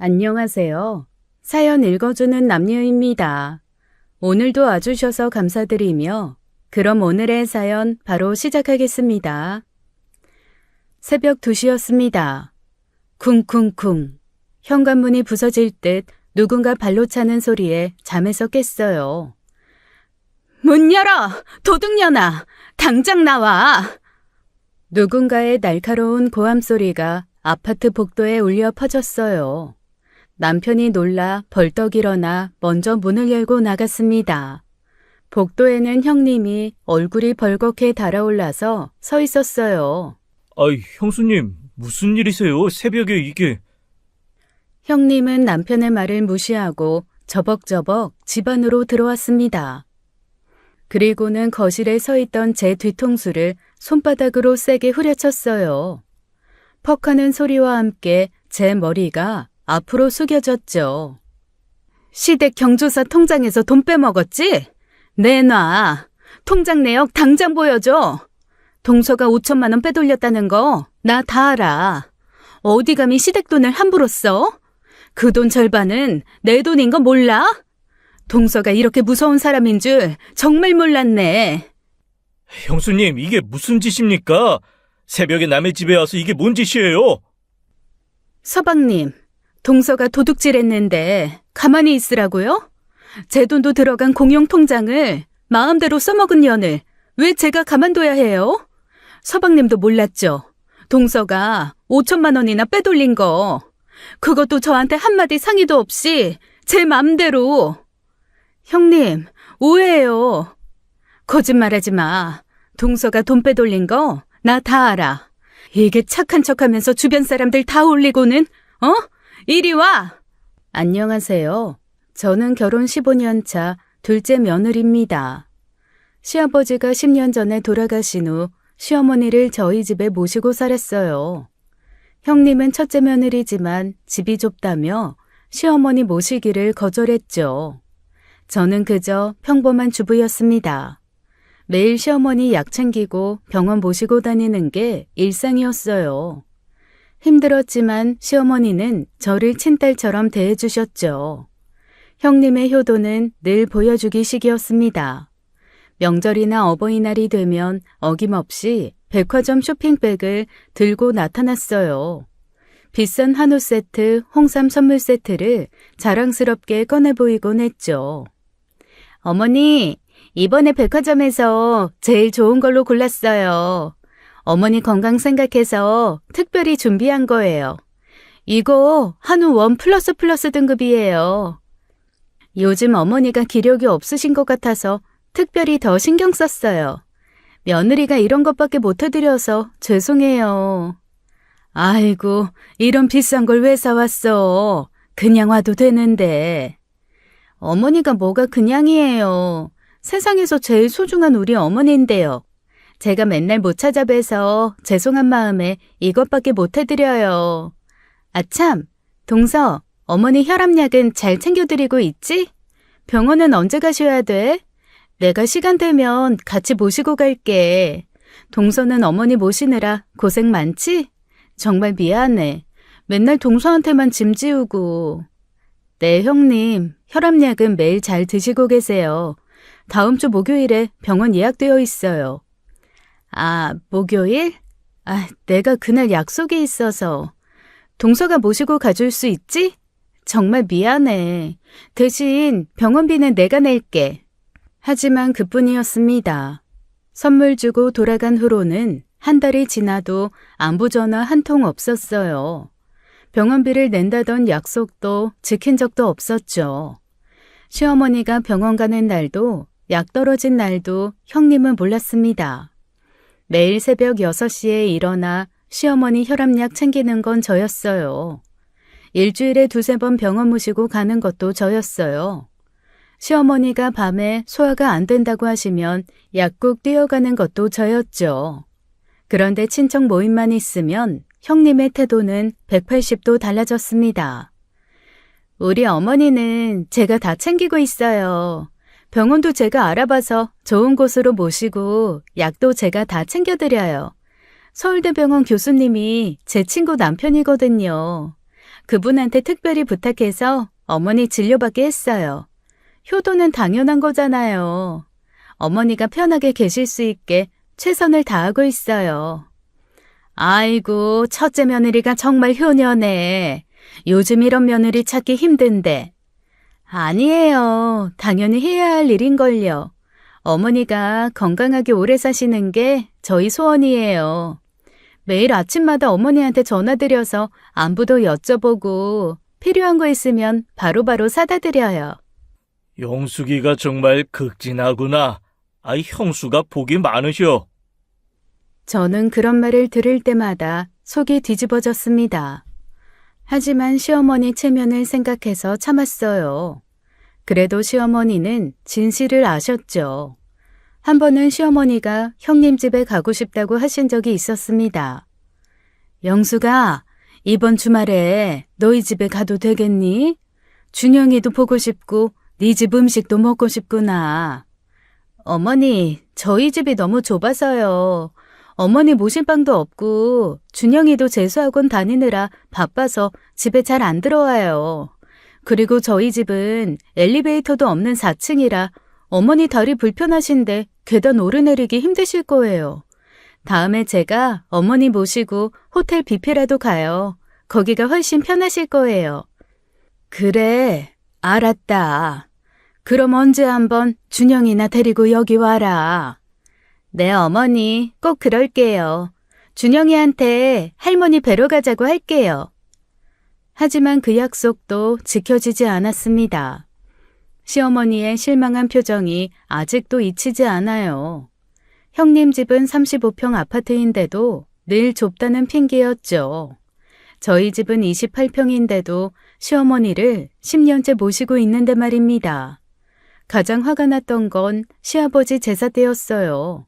안녕하세요. 사연 읽어주는 남녀입니다. 오늘도 와주셔서 감사드리며 그럼 오늘의 사연 바로 시작하겠습니다. 새벽 2시였습니다. 쿵쿵쿵. 현관문이 부서질 듯 누군가 발로 차는 소리에 잠에서 깼어요. 문 열어! 도둑년아! 당장 나와! 누군가의 날카로운 고함 소리가 아파트 복도에 울려 퍼졌어요. 남편이 놀라 벌떡 일어나 먼저 문을 열고 나갔습니다. 복도에는 형님이 얼굴이 벌겋게 달아올라서 서 있었어요. 아이, 형수님, 무슨 일이세요? 새벽에 이게. 형님은 남편의 말을 무시하고 저벅저벅 집 안으로 들어왔습니다. 그리고는 거실에 서 있던 제 뒤통수를 손바닥으로 세게 후려쳤어요. 퍽하는 소리와 함께 제 머리가 앞으로 숙여졌죠. 시댁 경조사 통장에서 돈 빼먹었지? 내놔. 통장 내역 당장 보여줘. 동서가 5천만 원 빼돌렸다는 거 나 다 알아. 어디 감히 시댁 돈을 함부로 써? 그 돈 절반은 내 돈인 거 몰라? 동서가 이렇게 무서운 사람인 줄 정말 몰랐네. 형수님, 이게 무슨 짓입니까? 새벽에 남의 집에 와서 이게 뭔 짓이에요? 서방님, 동서가 도둑질했는데 가만히 있으라고요? 제 돈도 들어간 공용 통장을 마음대로 써먹은 년을 왜 제가 가만둬야 해요? 서방님도 몰랐죠? 동서가 5천만 원이나 빼돌린 거. 그것도 저한테 한마디 상의도 없이 제 맘대로. 형님, 오해해요. 거짓말하지 마. 동서가 돈 빼돌린 거 나 다 알아. 이게 착한 척하면서 주변 사람들 다 올리고는 이리 와. 안녕하세요. 저는 결혼 15년 차 둘째 며느리입니다. 시아버지가 10년 전에 돌아가신 후 시어머니를 저희 집에 모시고 살았어요. 형님은 첫째 며느리지만 집이 좁다며 시어머니 모시기를 거절했죠. 저는 그저 평범한 주부였습니다. 매일 시어머니 약 챙기고 병원 모시고 다니는 게 일상이었어요. 힘들었지만 시어머니는 저를 친딸처럼 대해주셨죠. 형님의 효도는 늘 보여주기식이었습니다. 명절이나 어버이날이 되면 어김없이 백화점 쇼핑백을 들고 나타났어요. 비싼 한우 세트, 홍삼 선물 세트를 자랑스럽게 꺼내 보이곤 했죠. 어머니, 이번에 백화점에서 제일 좋은 걸로 골랐어요. 어머니 건강 생각해서 특별히 준비한 거예요. 이거 한우 원 플러스 등급이에요. 요즘 어머니가 기력이 없으신 것 같아서 특별히 더 신경 썼어요. 며느리가 이런 것밖에 못 해드려서 죄송해요. 아이고, 이런 비싼 걸 왜 사왔어? 그냥 와도 되는데. 어머니가 뭐가 그냥이에요. 세상에서 제일 소중한 우리 어머니인데요. 제가 맨날 못 찾아뵈서 죄송한 마음에 이것밖에 못 해드려요. 아참, 동서, 어머니 혈압약은 잘 챙겨드리고 있지? 병원은 언제 가셔야 돼? 내가 시간 되면 같이 모시고 갈게. 동서는 어머니 모시느라 고생 많지? 정말 미안해. 맨날 동서한테만 짐 지우고. 네, 형님. 혈압약은 매일 잘 드시고 계세요. 다음 주 목요일에 병원 예약되어 있어요. 아, 목요일? 내가 그날 약속이 있어서. 동서가 모시고 가줄 수 있지? 정말 미안해. 대신 병원비는 내가 낼게. 하지만 그뿐이었습니다. 선물 주고 돌아간 후로는 한 달이 지나도 안부 전화 한 통 없었어요. 병원비를 낸다던 약속도 지킨 적도 없었죠. 시어머니가 병원 가는 날도 약 떨어진 날도 형님은 몰랐습니다. 매일 새벽 6시에 일어나 시어머니 혈압약 챙기는 건 저였어요. 일주일에 2-3번 병원 모시고 가는 것도 저였어요. 시어머니가 밤에 소화가 안 된다고 하시면 약국 뛰어가는 것도 저였죠. 그런데 친척 모임만 있으면 형님의 태도는 180도 달라졌습니다. 우리 어머니는 제가 다 챙기고 있어요. 병원도 제가 알아봐서 좋은 곳으로 모시고 약도 제가 다 챙겨드려요. 서울대병원 교수님이 제 친구 남편이거든요. 그분한테 특별히 부탁해서 어머니 진료받게 했어요. 효도는 당연한 거잖아요. 어머니가 편하게 계실 수 있게 최선을 다하고 있어요. 아이고, 첫째 며느리가 정말 효녀네. 요즘 이런 며느리 찾기 힘든데. 아니에요. 당연히 해야 할 일인걸요. 어머니가 건강하게 오래 사시는 게 저희 소원이에요. 매일 아침마다 어머니한테 전화드려서 안부도 여쭤보고 필요한 거 있으면 바로바로 사다 드려요. 영숙이가 정말 극진하구나. 아이, 형수가 복이 많으셔. 저는 그런 말을 들을 때마다 속이 뒤집어졌습니다. 하지만 시어머니 체면을 생각해서 참았어요. 그래도 시어머니는 진실을 아셨죠. 한 번은 시어머니가 형님 집에 가고 싶다고 하신 적이 있었습니다. 영수가, 이번 주말에 너희 집에 가도 되겠니? 준영이도 보고 싶고 네 집 음식도 먹고 싶구나. 어머니, 저희 집이 너무 좁아서요. 어머니 모실 방도 없고 준영이도 재수학원 다니느라 바빠서 집에 잘 안 들어와요. 그리고 저희 집은 엘리베이터도 없는 4층이라 어머니 다리 불편하신데 계단 오르내리기 힘드실 거예요. 다음에 제가 어머니 모시고 호텔 뷔페라도 가요. 거기가 훨씬 편하실 거예요. 그래, 알았다. 그럼 언제 한번 준영이나 데리고 여기 와라. 네, 어머니, 꼭 그럴게요. 준영이한테 할머니 뵈러 가자고 할게요. 하지만 그 약속도 지켜지지 않았습니다. 시어머니의 실망한 표정이 아직도 잊히지 않아요. 형님 집은 35평 아파트인데도 늘 좁다는 핑계였죠. 저희 집은 28평인데도 시어머니를 10년째 모시고 있는데 말입니다. 가장 화가 났던 건 시아버지 제사 때였어요.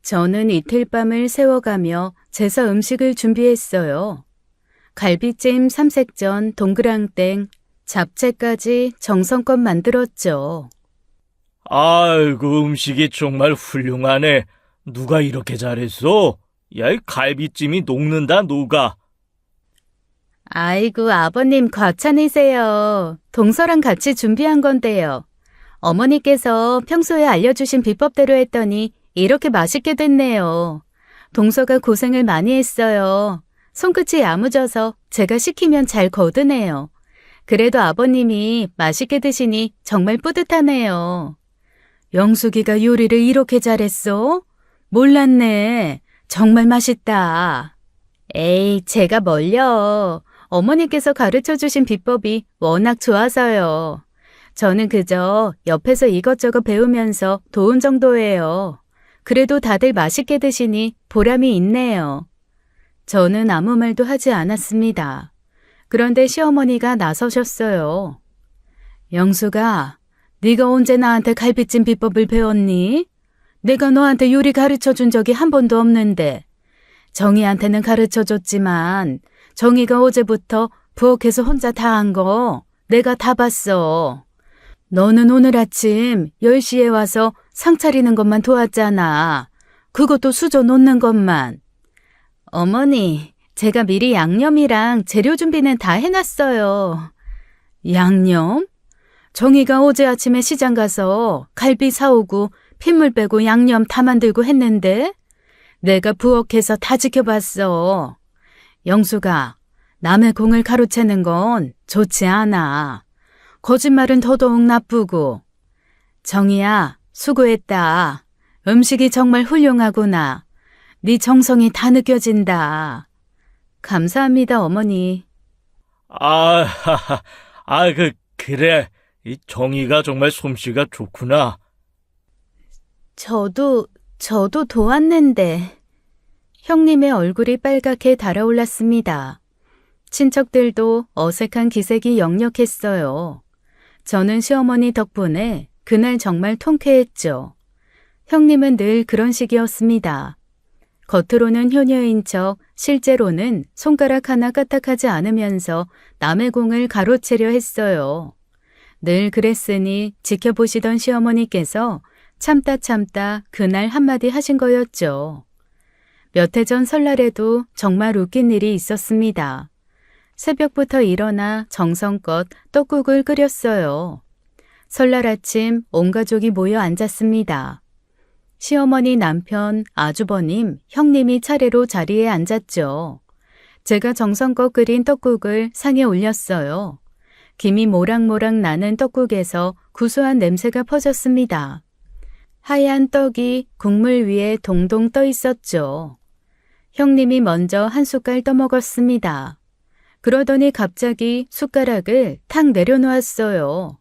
저는 이틀 밤을 새워가며 제사 음식을 준비했어요. 갈비찜, 삼색전, 동그랑땡, 잡채까지 정성껏 만들었죠. 아이고, 음식이 정말 훌륭하네. 누가 이렇게 잘했어? 야, 이 갈비찜이 녹는다, 녹아. 아이고, 아버님 과찬이세요. 동서랑 같이 준비한 건데요. 어머니께서 평소에 알려주신 비법대로 했더니 이렇게 맛있게 됐네요. 동서가 고생을 많이 했어요. 손끝이 야무져서 제가 시키면 잘 거드네요. 그래도 아버님이 맛있게 드시니 정말 뿌듯하네요. 영숙이가 요리를 이렇게 잘했어? 몰랐네. 정말 맛있다. 에이, 제가 뭘요. 어머니께서 가르쳐주신 비법이 워낙 좋아서요. 저는 그저 옆에서 이것저것 배우면서 도운 정도예요. 그래도 다들 맛있게 드시니 보람이 있네요. 저는 아무 말도 하지 않았습니다. 그런데 시어머니가 나서셨어요. 영수가, 네가 언제 나한테 갈비찜 비법을 배웠니? 내가 너한테 요리 가르쳐준 적이 한 번도 없는데. 정희한테는 가르쳐줬지만 정희가 어제부터 부엌에서 혼자 다 한 거 내가 다 봤어. 너는 오늘 아침 10시에 와서 상 차리는 것만 도왔잖아. 그것도 수저 놓는 것만. 어머니, 제가 미리 양념이랑 재료 준비는 다 해놨어요. 양념? 정희가 어제 아침에 시장 가서 갈비 사오고 핏물 빼고 양념 다 만들고 했는데 내가 부엌에서 다 지켜봤어. 영수가, 남의 공을 가로채는 건 좋지 않아. 거짓말은 더더욱 나쁘고. 정희야, 수고했다. 음식이 정말 훌륭하구나. 네 정성이 다 느껴진다. 감사합니다, 어머니. 그래. 이 정희가 정말 솜씨가 좋구나. 저도 도왔는데. 형님의 얼굴이 빨갛게 달아올랐습니다. 친척들도 어색한 기색이 역력했어요. 저는 시어머니 덕분에 그날 정말 통쾌했죠. 형님은 늘 그런 식이었습니다. 겉으로는 효녀인 척 실제로는 손가락 하나 까딱하지 않으면서 남의 공을 가로채려 했어요. 늘 그랬으니 지켜보시던 시어머니께서 참다 그날 한마디 하신 거였죠. 몇 해 전 설날에도 정말 웃긴 일이 있었습니다. 새벽부터 일어나 정성껏 떡국을 끓였어요. 설날 아침 온 가족이 모여 앉았습니다. 시어머니, 남편, 아주버님, 형님이 차례로 자리에 앉았죠. 제가 정성껏 끓인 떡국을 상에 올렸어요. 김이 모락모락 나는 떡국에서 구수한 냄새가 퍼졌습니다. 하얀 떡이 국물 위에 동동 떠 있었죠. 형님이 먼저 한 숟갈 떠먹었습니다. 그러더니 갑자기 숟가락을 탁 내려놓았어요.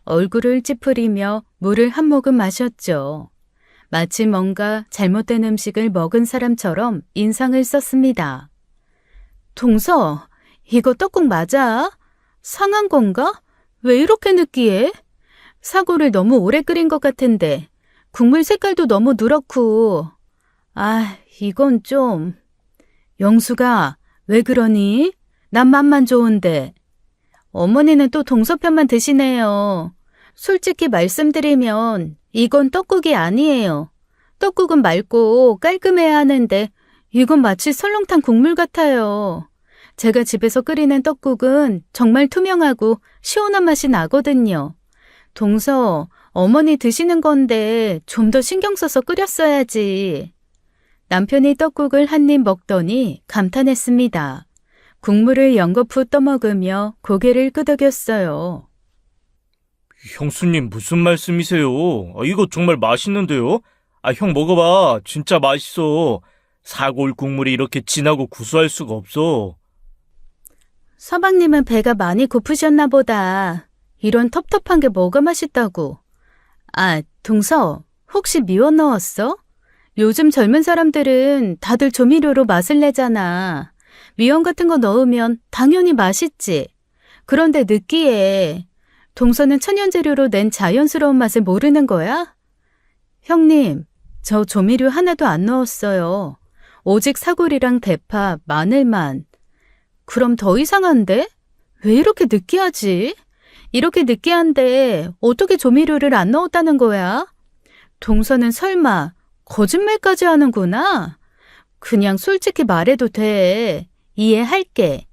얼굴을 찌푸리며 물을 한 모금 마셨죠. 마치 뭔가 잘못된 음식을 먹은 사람처럼 인상을 썼습니다. 동서, 이거 떡국 맞아? 상한 건가? 왜 이렇게 느끼해? 사고를 너무 오래 끓인 것 같은데 국물 색깔도 너무 누렇고. 아, 이건 좀. 영수가 왜 그러니? 난 맛만 좋은데. 어머니는 또 동서 편만 드시네요. 솔직히 말씀드리면 이건 떡국이 아니에요. 떡국은 맑고 깔끔해야 하는데 이건 마치 설렁탕 국물 같아요. 제가 집에서 끓이는 떡국은 정말 투명하고 시원한 맛이 나거든요. 동서, 어머니 드시는 건데 좀 더 신경 써서 끓였어야지. 남편이 떡국을 한 입 먹더니 감탄했습니다. 국물을 연거푸 떠먹으며 고개를 끄덕였어요. 형수님 무슨 말씀이세요? 이거 정말 맛있는데요? 형 먹어봐. 진짜 맛있어. 사골 국물이 이렇게 진하고 구수할 수가 없어. 서방님은 배가 많이 고프셨나 보다. 이런 텁텁한 게 뭐가 맛있다고. 아, 동서, 혹시 미원 넣었어? 요즘 젊은 사람들은 다들 조미료로 맛을 내잖아. 미원 같은 거 넣으면 당연히 맛있지. 그런데 느끼해. 동서는 천연재료로 낸 자연스러운 맛을 모르는 거야? 형님, 저 조미료 하나도 안 넣었어요. 오직 사골이랑 대파, 마늘만. 그럼 더 이상한데? 왜 이렇게 느끼하지? 이렇게 느끼한데 어떻게 조미료를 안 넣었다는 거야? 동서는 설마 거짓말까지 하는구나? 그냥 솔직히 말해도 돼. 이해할게.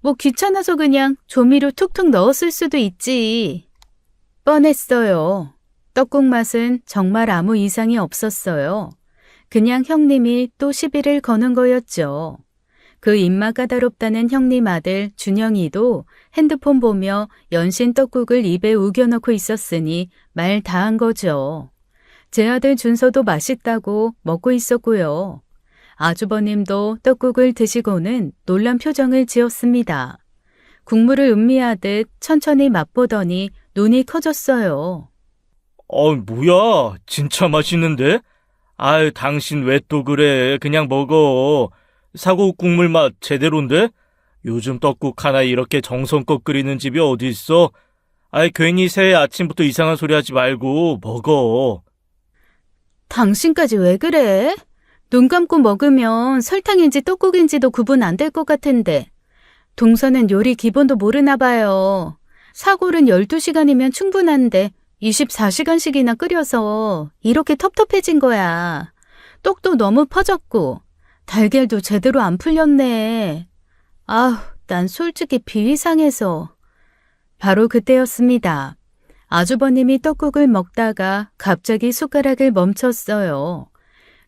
뭐 귀찮아서 그냥 조미료 툭툭 넣었을 수도 있지. 뻔했어요. 떡국 맛은 정말 아무 이상이 없었어요. 그냥 형님이 또 시비를 거는 거였죠. 그 입맛 까다롭다는 형님 아들 준영이도 핸드폰 보며 연신 떡국을 입에 우겨넣고 있었으니 말 다 한 거죠. 제 아들 준서도 맛있다고 먹고 있었고요. 아주버님도 떡국을 드시고는 놀란 표정을 지었습니다. 국물을 음미하듯 천천히 맛보더니 눈이 커졌어요. 뭐야? 진짜 맛있는데? 당신 왜 또 그래? 그냥 먹어. 사골 국물 맛 제대로인데? 요즘 떡국 하나 이렇게 정성껏 끓이는 집이 어디 있어? 괜히 새해 아침부터 이상한 소리 하지 말고 먹어. 당신까지 왜 그래? 눈 감고 먹으면 설탕인지 떡국인지도 구분 안 될 것 같은데. 동서는 요리 기본도 모르나 봐요. 사골은 12시간이면 충분한데 24시간씩이나 끓여서 이렇게 텁텁해진 거야. 떡도 너무 퍼졌고 달걀도 제대로 안 풀렸네. 난 솔직히 비위상해서. 바로 그때였습니다. 아주버님이 떡국을 먹다가 갑자기 숟가락을 멈췄어요.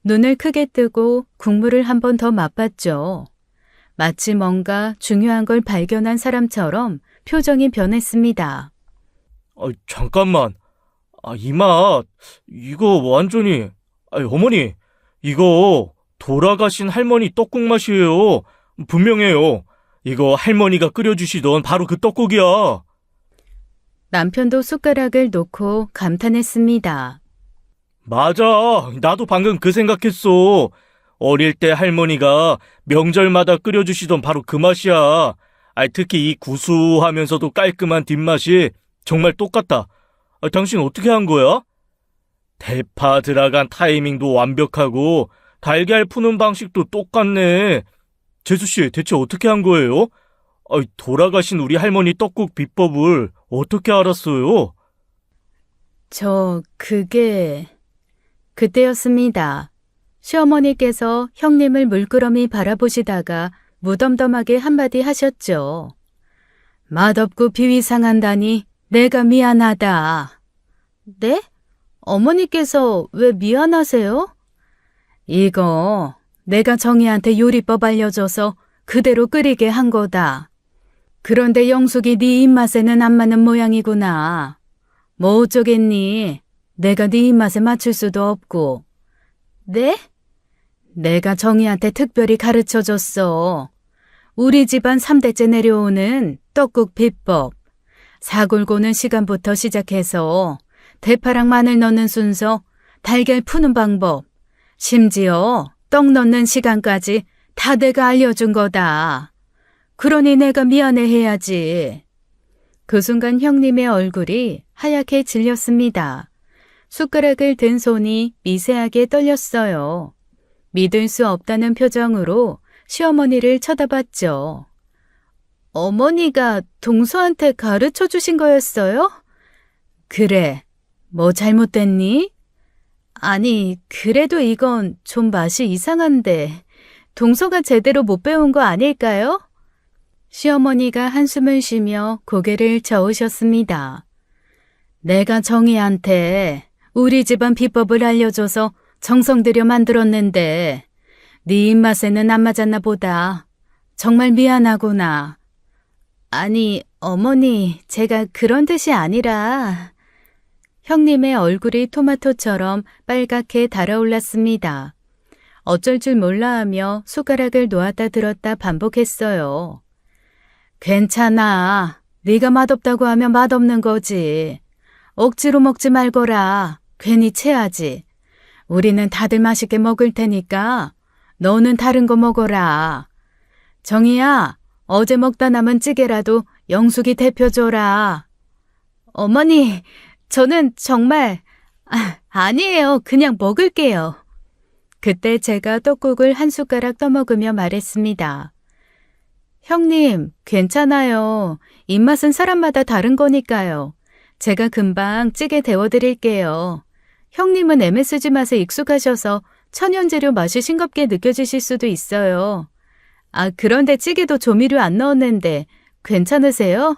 눈을 크게 뜨고 국물을 한 번 더 맛봤죠. 마치 뭔가 중요한 걸 발견한 사람처럼 표정이 변했습니다. 잠깐만. 이 맛, 이거 완전히, 어머니, 이거 돌아가신 할머니 떡국 맛이에요. 분명해요. 이거 할머니가 끓여주시던 바로 그 떡국이야. 남편도 숟가락을 놓고 감탄했습니다. 맞아. 나도 방금 그 생각했어. 어릴 때 할머니가 명절마다 끓여주시던 바로 그 맛이야. 특히 이 구수하면서도 깔끔한 뒷맛이 정말 똑같다. 당신 어떻게 한 거야? 대파 들어간 타이밍도 완벽하고 달걀 푸는 방식도 똑같네. 재수씨, 대체 어떻게 한 거예요? 돌아가신 우리 할머니 떡국 비법을 어떻게 알았어요? 그때였습니다. 시어머니께서 형님을 물끄러미 바라보시다가 무덤덤하게 한마디 하셨죠. 맛없고 비위 상한다니 내가 미안하다. 네? 어머니께서 왜 미안하세요? 이거 내가 정희한테 요리법 알려줘서 그대로 끓이게 한 거다. 그런데 영숙이 네 입맛에는 안 맞는 모양이구나. 뭐 어쩌겠니? 내가 네 입맛에 맞출 수도 없고. 네? 내가 정희한테 특별히 가르쳐줬어. 우리 집안 3대째 내려오는 떡국 비법. 사골 고는 시간부터 시작해서 대파랑 마늘 넣는 순서, 달걀 푸는 방법, 심지어 떡 넣는 시간까지 다 내가 알려준 거다. 그러니 내가 미안해해야지. 그 순간 형님의 얼굴이 하얗게 질렸습니다. 숟가락을 든 손이 미세하게 떨렸어요. 믿을 수 없다는 표정으로 시어머니를 쳐다봤죠. 어머니가 동서한테 가르쳐 주신 거였어요? 그래, 뭐 잘못됐니? 아니, 그래도 이건 좀 맛이 이상한데 동서가 제대로 못 배운 거 아닐까요? 시어머니가 한숨을 쉬며 고개를 저으셨습니다. 내가 정희한테 우리 집안 비법을 알려줘서 정성 들여 만들었는데 네 입맛에는 안 맞았나 보다. 정말 미안하구나. 아니, 어머니, 제가 그런 뜻이 아니라... 형님의 얼굴이 토마토처럼 빨갛게 달아올랐습니다. 어쩔 줄 몰라 하며 숟가락을 놓았다 들었다 반복했어요. 괜찮아. 네가 맛없다고 하면 맛없는 거지. 억지로 먹지 말거라. 괜히 체하지. 우리는 다들 맛있게 먹을 테니까 너는 다른 거 먹어라. 정희야, 어제 먹다 남은 찌개라도 영숙이 데펴줘라. 어머니, 저는 정말... 아니에요. 그냥 먹을게요. 그때 제가 떡국을 한 숟가락 떠먹으며 말했습니다. 형님, 괜찮아요. 입맛은 사람마다 다른 거니까요. 제가 금방 찌개 데워드릴게요. 형님은 MSG 맛에 익숙하셔서 천연재료 맛이 싱겁게 느껴지실 수도 있어요. 그런데 찌개도 조미료 안 넣었는데 괜찮으세요?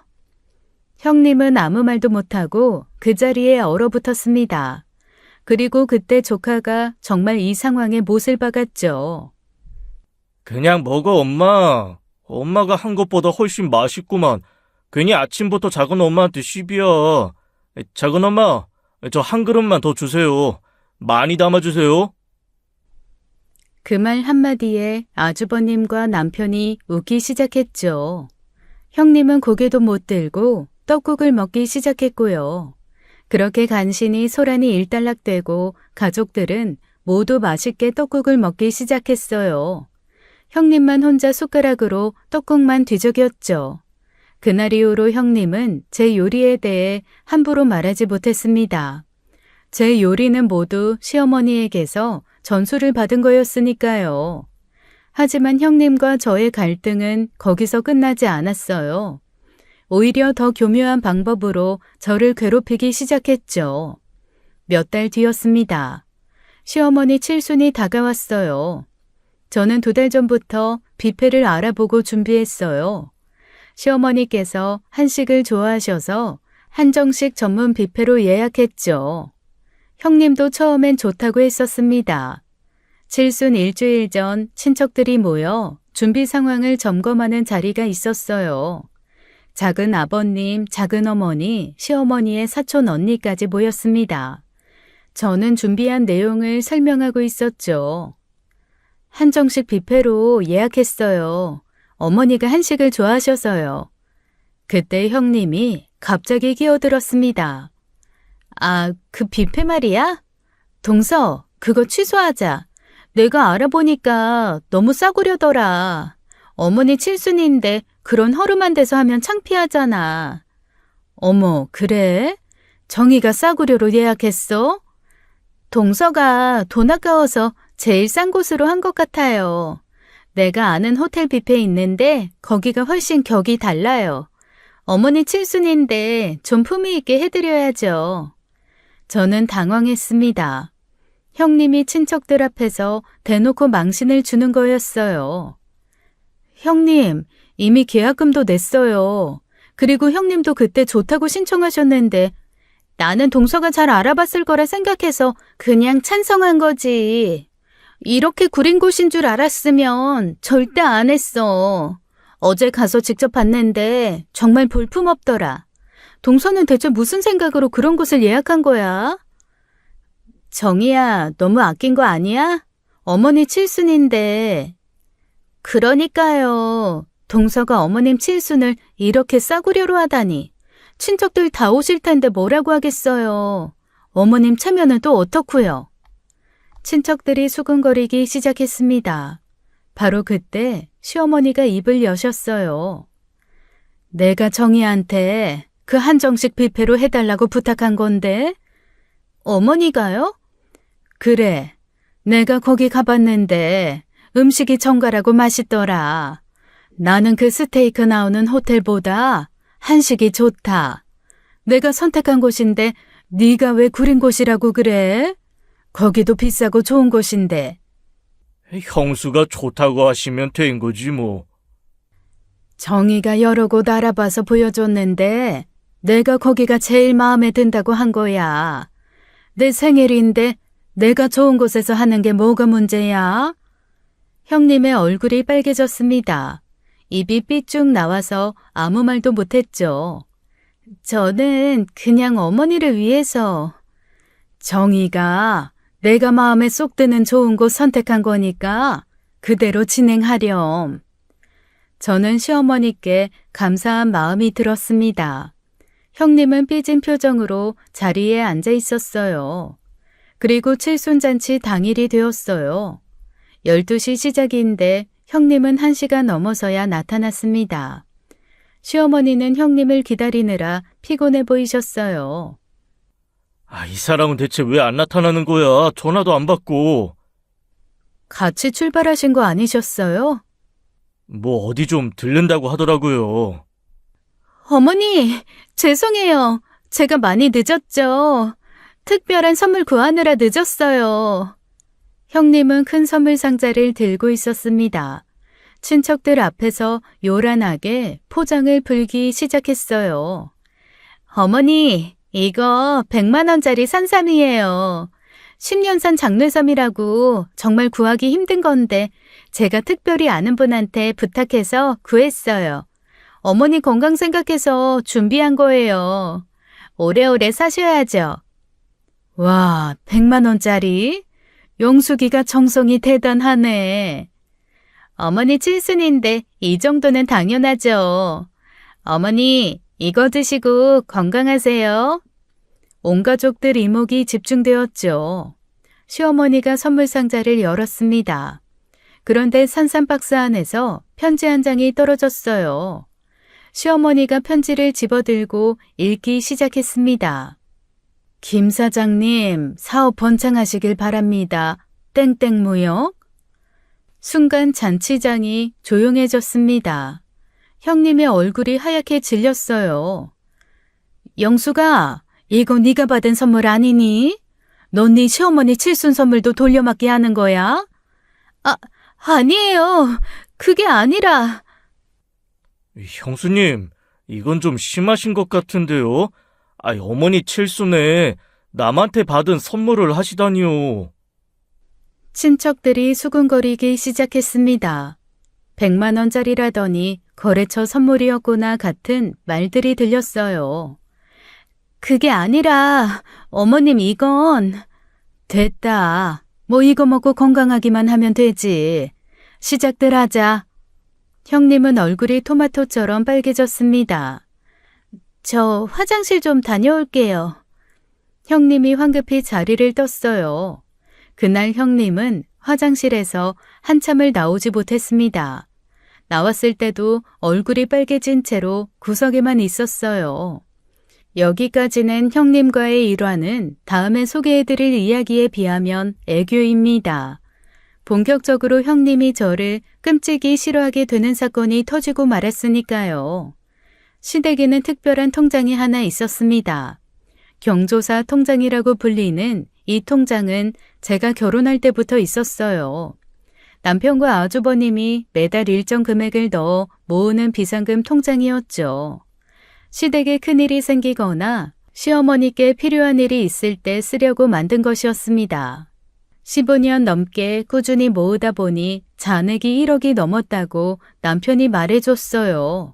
형님은 아무 말도 못하고 그 자리에 얼어붙었습니다. 그리고 그때 조카가 정말 이 상황에 못을 박았죠. 그냥 먹어, 엄마. 엄마가 한 것보다 훨씬 맛있구만. 괜히 아침부터 작은 엄마한테 시비야. 작은 엄마, 저 한 그릇만 더 주세요. 많이 담아주세요. 그 말 한마디에 아주버님과 남편이 웃기 시작했죠. 형님은 고개도 못 들고 떡국을 먹기 시작했고요. 그렇게 간신히 소란이 일단락되고 가족들은 모두 맛있게 떡국을 먹기 시작했어요. 형님만 혼자 숟가락으로 떡국만 뒤적였죠. 그날 이후로 형님은 제 요리에 대해 함부로 말하지 못했습니다. 제 요리는 모두 시어머니에게서 전수를 받은 거였으니까요. 하지만 형님과 저의 갈등은 거기서 끝나지 않았어요. 오히려 더 교묘한 방법으로 저를 괴롭히기 시작했죠. 몇 달 뒤였습니다. 시어머니 칠순이 다가왔어요. 저는 2달 전부터 뷔페를 알아보고 준비했어요. 시어머니께서 한식을 좋아하셔서 한정식 전문 뷔페로 예약했죠. 형님도 처음엔 좋다고 했었습니다. 칠순 일주일 전 친척들이 모여 준비 상황을 점검하는 자리가 있었어요. 작은 아버님, 작은 어머니, 시어머니의 사촌 언니까지 모였습니다. 저는 준비한 내용을 설명하고 있었죠. 한정식 뷔페로 예약했어요. 어머니가 한식을 좋아하셔서요. 그때 형님이 갑자기 끼어들었습니다. 그 뷔페 말이야? 동서, 그거 취소하자. 내가 알아보니까 너무 싸구려더라. 어머니 칠순인데 그런 허름한 데서 하면 창피하잖아. 어머, 그래? 정희가 싸구려로 예약했어? 동서가 돈 아까워서 제일 싼 곳으로 한 것 같아요. 내가 아는 호텔 뷔페 있는데 거기가 훨씬 격이 달라요. 어머니 칠순인데 좀 품위 있게 해드려야죠. 저는 당황했습니다. 형님이 친척들 앞에서 대놓고 망신을 주는 거였어요. 형님, 이미 계약금도 냈어요. 그리고 형님도 그때 좋다고 신청하셨는데 나는 동서가 잘 알아봤을 거라 생각해서 그냥 찬성한 거지. 이렇게 구린 곳인 줄 알았으면 절대 안 했어. 어제 가서 직접 봤는데 정말 볼품없더라. 동서는 대체 무슨 생각으로 그런 곳을 예약한 거야? 정희야, 너무 아낀 거 아니야? 어머니 칠순인데. 그러니까요. 동서가 어머님 칠순을 이렇게 싸구려로 하다니. 친척들 다 오실 텐데 뭐라고 하겠어요. 어머님 체면은 또 어떻고요? 친척들이 수근거리기 시작했습니다. 바로 그때 시어머니가 입을 여셨어요. 내가 정희한테 그 한정식 뷔페로 해달라고 부탁한 건데. 어머니가요? 그래. 내가 거기 가봤는데 음식이 정갈하고 맛있더라. 나는 그 스테이크 나오는 호텔보다 한식이 좋다. 내가 선택한 곳인데 네가 왜 구린 곳이라고 그래? 거기도 비싸고 좋은 곳인데. 형수가 좋다고 하시면 된 거지 뭐. 정희가 여러 곳 알아봐서 보여줬는데 내가 거기가 제일 마음에 든다고 한 거야. 내 생일인데 내가 좋은 곳에서 하는 게 뭐가 문제야? 형님의 얼굴이 빨개졌습니다. 입이 삐쭉 나와서 아무 말도 못했죠. 저는 그냥 어머니를 위해서. 정희가 내가 마음에 쏙 드는 좋은 곳 선택한 거니까 그대로 진행하렴. 저는 시어머니께 감사한 마음이 들었습니다. 형님은 삐진 표정으로 자리에 앉아 있었어요. 그리고 칠순잔치 당일이 되었어요. 12시 시작인데 형님은 1시가 넘어서야 나타났습니다. 시어머니는 형님을 기다리느라 피곤해 보이셨어요. 이 사람은 대체 왜 안 나타나는 거야? 전화도 안 받고. 같이 출발하신 거 아니셨어요? 뭐 어디 좀 들른다고 하더라고요. 어머니, 죄송해요. 제가 많이 늦었죠. 특별한 선물 구하느라 늦었어요. 형님은 큰 선물 상자를 들고 있었습니다. 친척들 앞에서 요란하게 포장을 풀기 시작했어요. 어머니, 이거 100만 원짜리 산삼이에요. 10년산 장뇌섬이라고 정말 구하기 힘든 건데 제가 특별히 아는 분한테 부탁해서 구했어요. 어머니 건강 생각해서 준비한 거예요. 오래오래 사셔야죠. 와, 100만 원짜리? 용수기가 정성이 대단하네. 어머니 칠순인데 이 정도는 당연하죠. 어머니, 이거 드시고 건강하세요. 온 가족들 이목이 집중되었죠. 시어머니가 선물 상자를 열었습니다. 그런데 산삼 박스 안에서 편지 한 장이 떨어졌어요. 시어머니가 편지를 집어들고 읽기 시작했습니다. 김 사장님, 사업 번창하시길 바랍니다. 땡땡무역. 순간 잔치장이 조용해졌습니다. 형님의 얼굴이 하얗게 질렸어요. 영수가, 이거 네가 받은 선물 아니니? 넌 네 시어머니 칠순 선물도 돌려막기 하는 거야? 아니에요. 그게 아니라. 형수님, 이건 좀 심하신 것 같은데요. 어머니 칠순에 남한테 받은 선물을 하시다니요. 친척들이 수군거리기 시작했습니다. 100만 원짜리라더니 거래처 선물이었구나 같은 말들이 들렸어요. 그게 아니라 어머님 이건. 됐다. 뭐 이거 먹고 건강하기만 하면 되지. 시작들 하자. 형님은 얼굴이 토마토처럼 빨개졌습니다. 저 화장실 좀 다녀올게요. 형님이 황급히 자리를 떴어요. 그날 형님은 화장실에서 한참을 나오지 못했습니다. 나왔을 때도 얼굴이 빨개진 채로 구석에만 있었어요. 여기까지는 형님과의 일화는 다음에 소개해드릴 이야기에 비하면 애교입니다. 본격적으로 형님이 저를 끔찍이 싫어하게 되는 사건이 터지고 말았으니까요. 시댁에는 특별한 통장이 하나 있었습니다. 경조사 통장이라고 불리는 이 통장은 제가 결혼할 때부터 있었어요. 남편과 아주버님이 매달 일정 금액을 넣어 모으는 비상금 통장이었죠. 시댁에 큰일이 생기거나 시어머니께 필요한 일이 있을 때 쓰려고 만든 것이었습니다. 15년 넘게 꾸준히 모으다 보니 잔액이 1억이 넘었다고 남편이 말해줬어요.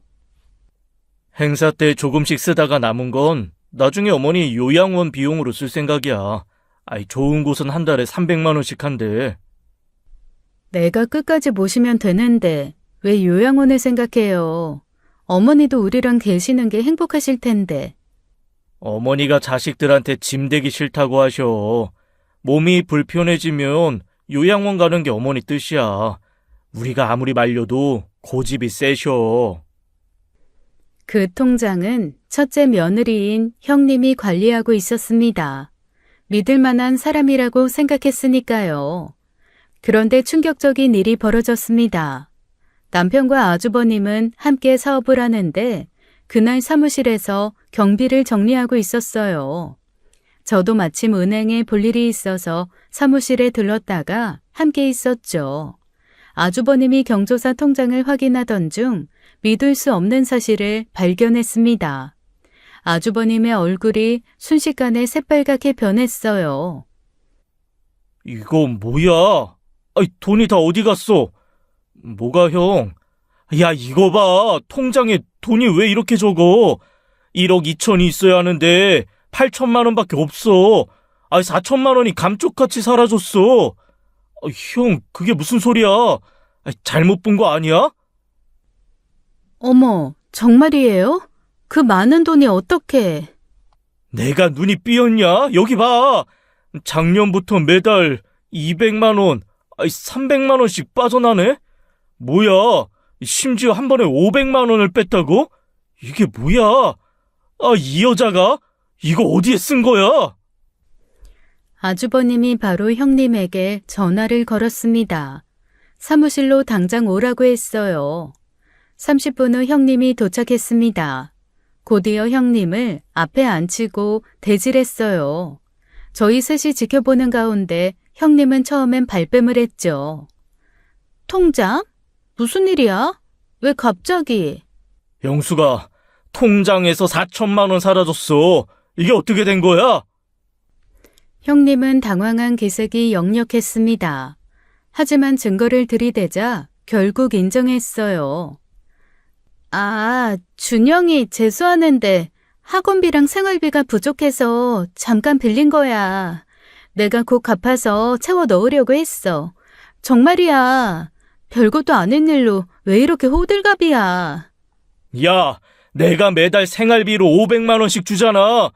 행사 때 조금씩 쓰다가 남은 건 나중에 어머니 요양원 비용으로 쓸 생각이야. 좋은 곳은 한 달에 300만 원씩 한대. 내가 끝까지 모시면 되는데 왜 요양원을 생각해요? 어머니도 우리랑 계시는 게 행복하실 텐데. 어머니가 자식들한테 짐되기 싫다고 하셔. 몸이 불편해지면 요양원 가는 게 어머니 뜻이야. 우리가 아무리 말려도 고집이 세셔. 그 통장은 첫째 며느리인 형님이 관리하고 있었습니다. 믿을 만한 사람이라고 생각했으니까요. 그런데 충격적인 일이 벌어졌습니다. 남편과 아주버님은 함께 사업을 하는데 그날 사무실에서 경비를 정리하고 있었어요. 저도 마침 은행에 볼 일이 있어서 사무실에 들렀다가 함께 있었죠. 아주버님이 경조사 통장을 확인하던 중 믿을 수 없는 사실을 발견했습니다. 아주버님의 얼굴이 순식간에 새빨갛게 변했어요. 이거 뭐야? 돈이 다 어디 갔어? 뭐가 형? 야, 이거 봐. 통장에 돈이 왜 이렇게 적어? 1억 2천이 있어야 하는데 8천만 원밖에 없어. 4천만 원이 감쪽같이 사라졌어. 형, 그게 무슨 소리야? 잘못 본 거 아니야? 어머, 정말이에요? 그 많은 돈이 어떻게? 내가 눈이 삐었냐? 여기 봐. 작년부터 매달 200만 원, 300만 원씩 빠져나네? 뭐야? 심지어 한 번에 500만 원을 뺐다고? 이게 뭐야? 이 여자가? 이거 어디에 쓴 거야? 아주버님이 바로 형님에게 전화를 걸었습니다. 사무실로 당장 오라고 했어요. 30분 후 형님이 도착했습니다. 곧이어 형님을 앞에 앉히고 대질했어요. 저희 셋이 지켜보는 가운데 형님은 처음엔 발뺌을 했죠. 통장? 무슨 일이야? 왜 갑자기? 영수가 통장에서 4천만 원 사라졌어. 이게 어떻게 된 거야? 형님은 당황한 기색이 역력했습니다. 하지만 증거를 들이대자 결국 인정했어요. 준영이 재수하는데 학원비랑 생활비가 부족해서 잠깐 빌린 거야. 내가 곧 갚아서 채워 넣으려고 했어. 정말이야. 별것도 아닌 일로 왜 이렇게 호들갑이야. 야, 내가 매달 생활비로 500만 원씩 주잖아.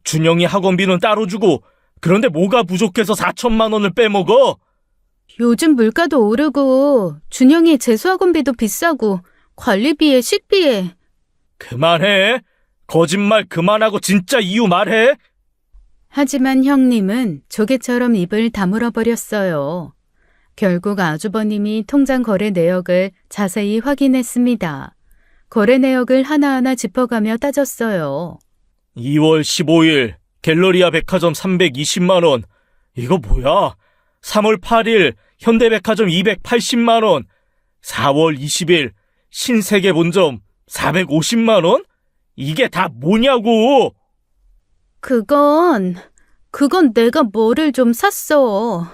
준영이 학원비는 따로 주고, 그런데 뭐가 부족해서 4천만 원을 빼먹어? 요즘 물가도 오르고 준영이 재수학원비도 비싸고 관리비에 식비에. 그만해. 거짓말 그만하고 진짜 이유 말해. 하지만 형님은 조개처럼 입을 다물어 버렸어요. 결국 아주버님이 통장 거래 내역을 자세히 확인했습니다. 거래 내역을 하나하나 짚어가며 따졌어요. 2월 15일 갤러리아 백화점 320만 원. 이거 뭐야? 3월 8일 현대백화점 280만 원. 4월 20일 신세계 본점 450만 원? 이게 다 뭐냐고! 그건 내가 뭐를 좀 샀어.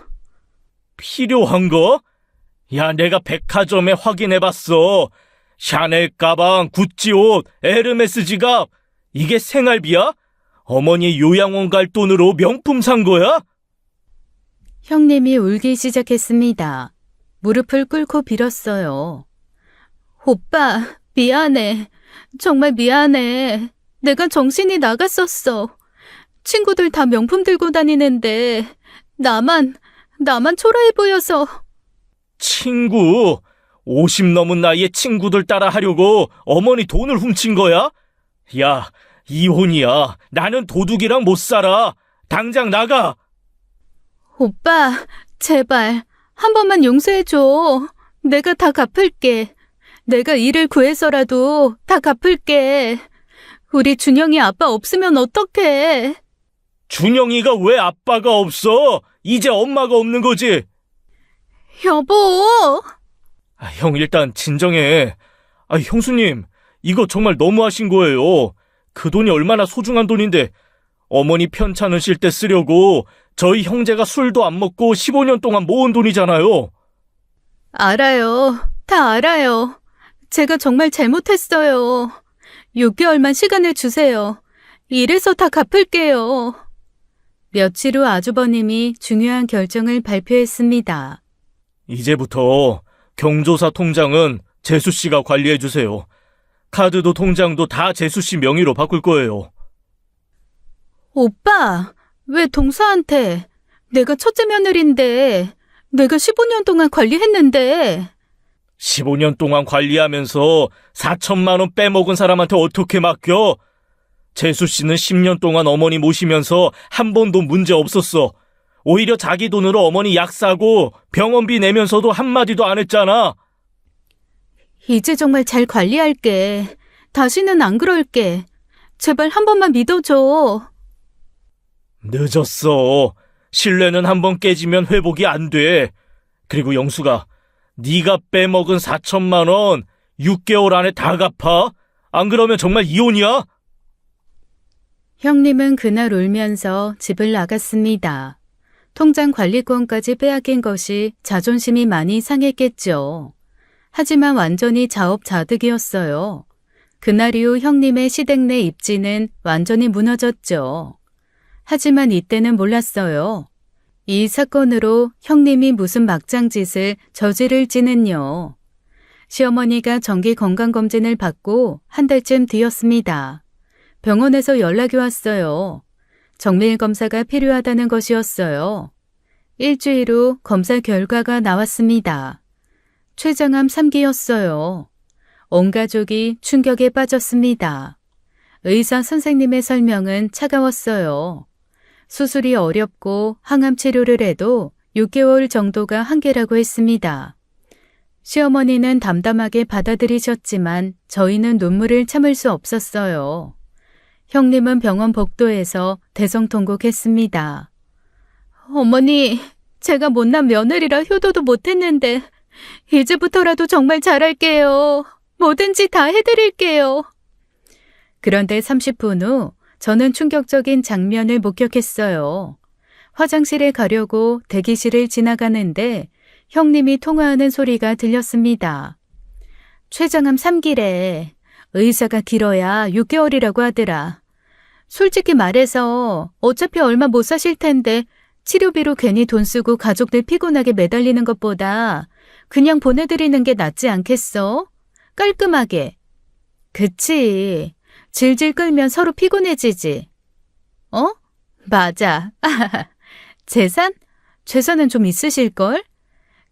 필요한 거? 야, 내가 백화점에 확인해봤어. 샤넬 가방, 구찌 옷, 에르메스 지갑. 이게 생활비야? 어머니 요양원 갈 돈으로 명품 산 거야? 형님이 울기 시작했습니다. 무릎을 꿇고 빌었어요. 오빠, 미안해. 정말 미안해. 내가 정신이 나갔었어. 친구들 다 명품 들고 다니는데 나만 초라해 보여서. 친구, 50 넘은 나이에 친구들 따라 하려고 어머니 돈을 훔친 거야? 야, 이혼이야. 나는 도둑이랑 못 살아. 당장 나가. 오빠, 제발 한 번만 용서해줘. 내가 다 갚을게. 내가 일을 구해서라도 다 갚을게. 우리 준영이 아빠 없으면 어떡해. 준영이가 왜 아빠가 없어? 이제 엄마가 없는 거지? 여보! 형 일단 진정해. 형수님, 이거 정말 너무하신 거예요. 그 돈이 얼마나 소중한 돈인데 어머니 편찮으실 때 쓰려고 저희 형제가 술도 안 먹고 15년 동안 모은 돈이잖아요. 알아요. 다 알아요. 제가 정말 잘못했어요. 6개월만 시간을 주세요. 이래서 다 갚을게요. 며칠 후 아주버님이 중요한 결정을 발표했습니다. 이제부터 경조사 통장은 재수 씨가 관리해 주세요. 카드도 통장도 다 재수 씨 명의로 바꿀 거예요. 오빠, 왜 동서한테? 내가 첫째 며느리인데, 내가 15년 동안 관리했는데. 15년 동안 관리하면서 4천만 원 빼먹은 사람한테 어떻게 맡겨? 재수 씨는 10년 동안 어머니 모시면서 한 번도 문제 없었어. 오히려 자기 돈으로 어머니 약 사고 병원비 내면서도 한마디도 안 했잖아. 이제 정말 잘 관리할게. 다시는 안 그럴게. 제발 한 번만 믿어줘. 늦었어. 신뢰는 한 번 깨지면 회복이 안 돼. 그리고 영수가 네가 빼먹은 4천만 원 6개월 안에 다 갚아? 안 그러면 정말 이혼이야? 형님은 그날 울면서 집을 나갔습니다. 통장 관리권까지 빼앗긴 것이 자존심이 많이 상했겠죠. 하지만 완전히 자업자득이었어요. 그날 이후 형님의 시댁 내 입지는 완전히 무너졌죠. 하지만 이때는 몰랐어요. 이 사건으로 형님이 무슨 막장짓을 저지를지는요. 시어머니가 정기 건강검진을 받고 한 달쯤 뒤였습니다. 병원에서 연락이 왔어요. 정밀 검사가 필요하다는 것이었어요. 일주일 후 검사 결과가 나왔습니다. 췌장암 3기였어요. 온 가족이 충격에 빠졌습니다. 의사 선생님의 설명은 차가웠어요. 수술이 어렵고 항암 치료를 해도 6개월 정도가 한계라고 했습니다. 시어머니는 담담하게 받아들이셨지만 저희는 눈물을 참을 수 없었어요. 형님은 병원 복도에서 대성통곡했습니다. 어머니, 제가 못난 며느리라 효도도 못했는데 이제부터라도 정말 잘할게요. 뭐든지 다 해드릴게요. 그런데 30분 후 저는 충격적인 장면을 목격했어요. 화장실에 가려고 대기실을 지나가는데 형님이 통화하는 소리가 들렸습니다. 췌장암 3기래. 의사가 길어야 6개월이라고 하더라. 솔직히 말해서 어차피 얼마 못 사실 텐데 치료비로 괜히 돈 쓰고 가족들 피곤하게 매달리는 것보다 그냥 보내드리는 게 낫지 않겠어? 깔끔하게. 그치. 질질 끌면 서로 피곤해지지. 어? 맞아. 재산? 재산은 좀 있으실걸?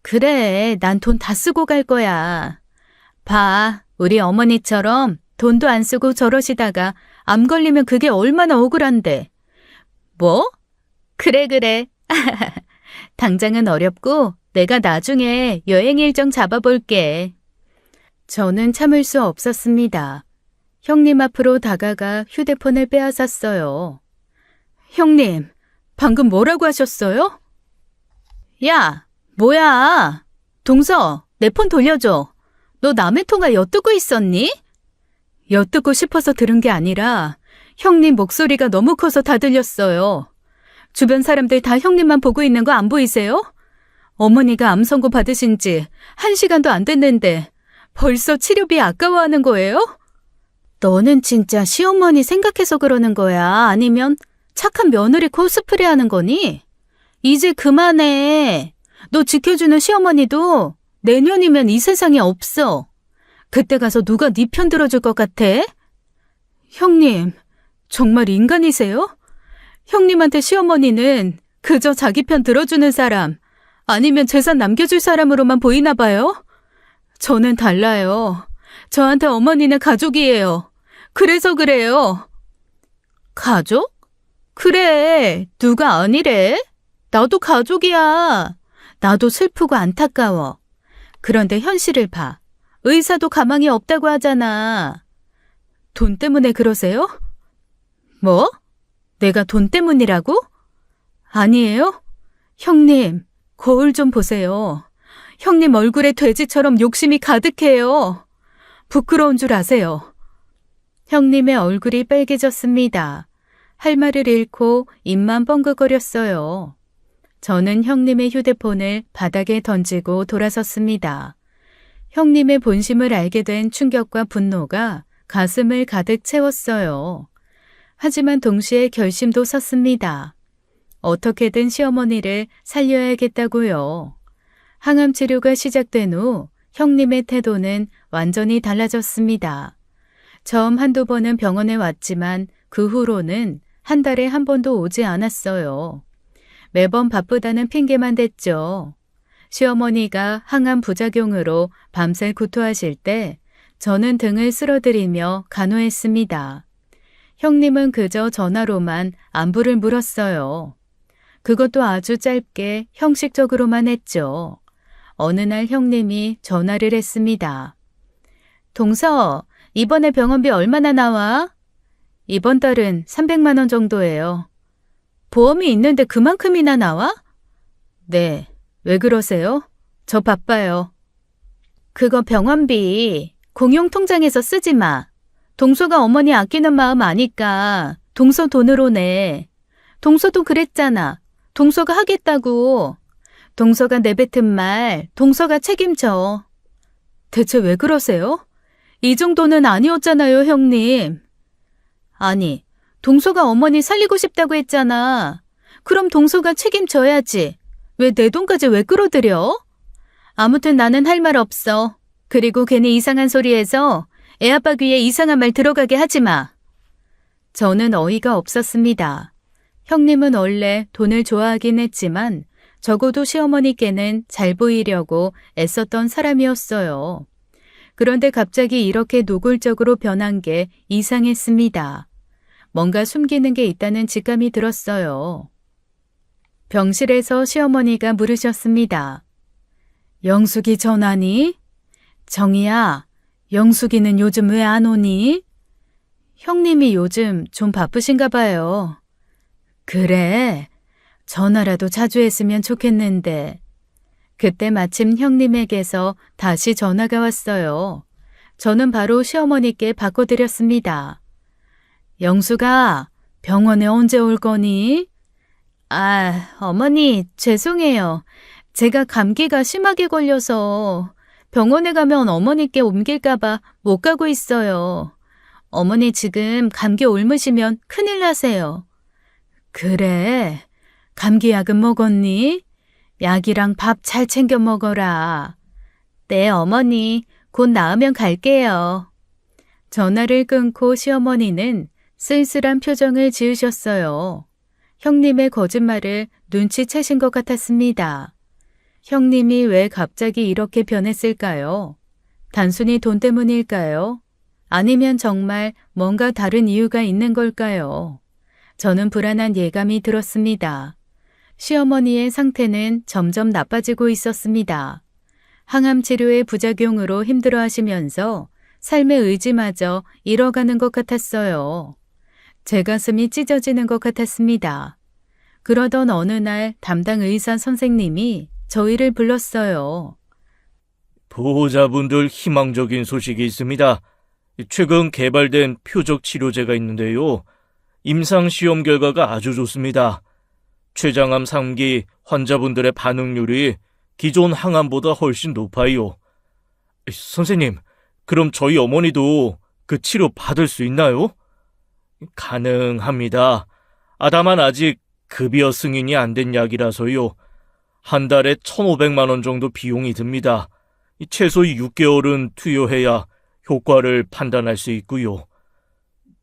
그래, 난 돈 다 쓰고 갈 거야. 봐, 우리 어머니처럼 돈도 안 쓰고 저러시다가 암 걸리면 그게 얼마나 억울한데. 뭐? 그래. 당장은 어렵고 내가 나중에 여행 일정 잡아볼게. 저는 참을 수 없었습니다. 형님 앞으로 다가가 휴대폰을 빼앗았어요. 형님, 방금 뭐라고 하셨어요? 야, 뭐야? 동서, 내 폰 돌려줘. 너 남의 통화 엿듣고 있었니? 엿듣고 싶어서 들은 게 아니라 형님 목소리가 너무 커서 다 들렸어요. 주변 사람들 다 형님만 보고 있는 거 안 보이세요? 어머니가 암 선고 받으신 지 1시간도 안 됐는데 벌써 치료비 아까워하는 거예요? 너는 진짜 시어머니 생각해서 그러는 거야? 아니면 착한 며느리 코스프레 하는 거니? 이제 그만해. 너 지켜주는 시어머니도 내년이면 이 세상에 없어. 그때 가서 누가 네 편 들어줄 것 같아? 형님, 정말 인간이세요? 형님한테 시어머니는 그저 자기 편 들어주는 사람, 아니면 재산 남겨줄 사람으로만 보이나 봐요? 저는 달라요. 저한테 어머니는 가족이에요. 그래서 그래요. 가족? 그래, 누가 아니래? 나도 가족이야. 나도 슬프고 안타까워. 그런데 현실을 봐. 의사도 가망이 없다고 하잖아. 돈 때문에 그러세요? 뭐? 내가 돈 때문이라고? 아니에요? 형님, 거울 좀 보세요. 형님 얼굴에 돼지처럼 욕심이 가득해요. 부끄러운 줄 아세요. 형님의 얼굴이 빨개졌습니다. 할 말을 잃고 입만 뻥긋거렸어요. 저는 형님의 휴대폰을 바닥에 던지고 돌아섰습니다. 형님의 본심을 알게 된 충격과 분노가 가슴을 가득 채웠어요. 하지만 동시에 결심도 섰습니다. 어떻게든 시어머니를 살려야겠다고요. 항암 치료가 시작된 후 형님의 태도는 완전히 달라졌습니다. 처음 한두 번은 병원에 왔지만 그 후로는 한 달에 한 번도 오지 않았어요. 매번 바쁘다는 핑계만 댔죠. 시어머니가 항암 부작용으로 밤새 구토하실 때 저는 등을 쓸어드리며 간호했습니다. 형님은 그저 전화로만 안부를 물었어요. 그것도 아주 짧게 형식적으로만 했죠. 어느 날 형님이 전화를 했습니다. 동서, 이번에 병원비 얼마나 나와? 이번 달은 300만 원 정도예요. 보험이 있는데 그만큼이나 나와? 네. 왜 그러세요? 저 바빠요. 그거 병원비 공용통장에서 쓰지 마. 동서가 어머니 아끼는 마음 아니까 동서 돈으로 내. 동서도 그랬잖아. 동서가 하겠다고. 동서가 내뱉은 말 동서가 책임져. 대체 왜 그러세요? 이 정도는 아니었잖아요, 형님. 아니, 동서가 어머니 살리고 싶다고 했잖아. 그럼 동서가 책임져야지. 왜 내 돈까지 왜 끌어들여? 아무튼 나는 할 말 없어. 그리고 괜히 이상한 소리해서 애아빠 귀에 이상한 말 들어가게 하지 마. 저는 어이가 없었습니다. 형님은 원래 돈을 좋아하긴 했지만 적어도 시어머니께는 잘 보이려고 애썼던 사람이었어요. 그런데 갑자기 이렇게 노골적으로 변한 게 이상했습니다. 뭔가 숨기는 게 있다는 직감이 들었어요. 병실에서 시어머니가 물으셨습니다. 영숙이 전화니? 정희야, 영숙이는 요즘 왜 안 오니? 형님이 요즘 좀 바쁘신가 봐요. 그래, 전화라도 자주 했으면 좋겠는데. 그때 마침 형님에게서 다시 전화가 왔어요. 저는 바로 시어머니께 바꿔드렸습니다. 영숙아, 병원에 언제 올 거니? 아, 어머니, 죄송해요. 제가 감기가 심하게 걸려서 병원에 가면 어머니께 옮길까봐 못 가고 있어요. 어머니 지금 감기 옮으시면 큰일 나세요. 그래, 감기약은 먹었니? 약이랑 밥 잘 챙겨 먹어라. 네, 어머니, 곧 나으면 갈게요. 전화를 끊고 시어머니는 쓸쓸한 표정을 지으셨어요. 형님의 거짓말을 눈치채신 것 같았습니다. 형님이 왜 갑자기 이렇게 변했을까요? 단순히 돈 때문일까요? 아니면 정말 뭔가 다른 이유가 있는 걸까요? 저는 불안한 예감이 들었습니다. 시어머니의 상태는 점점 나빠지고 있었습니다. 항암 치료의 부작용으로 힘들어하시면서 삶의 의지마저 잃어가는 것 같았어요. 제 가슴이 찢어지는 것 같았습니다. 그러던 어느 날 담당 의사 선생님이 저희를 불렀어요. 보호자분들 희망적인 소식이 있습니다. 최근 개발된 표적 치료제가 있는데요. 임상시험 결과가 아주 좋습니다. 췌장암 3기 환자분들의 반응률이 기존 항암보다 훨씬 높아요. 선생님, 그럼 저희 어머니도 그 치료 받을 수 있나요? 가능합니다. 다만 아직 급여 승인이 안 된 약이라서요. 한 달에 1,500만 원 정도 비용이 듭니다. 최소 6개월은 투여해야 효과를 판단할 수 있고요.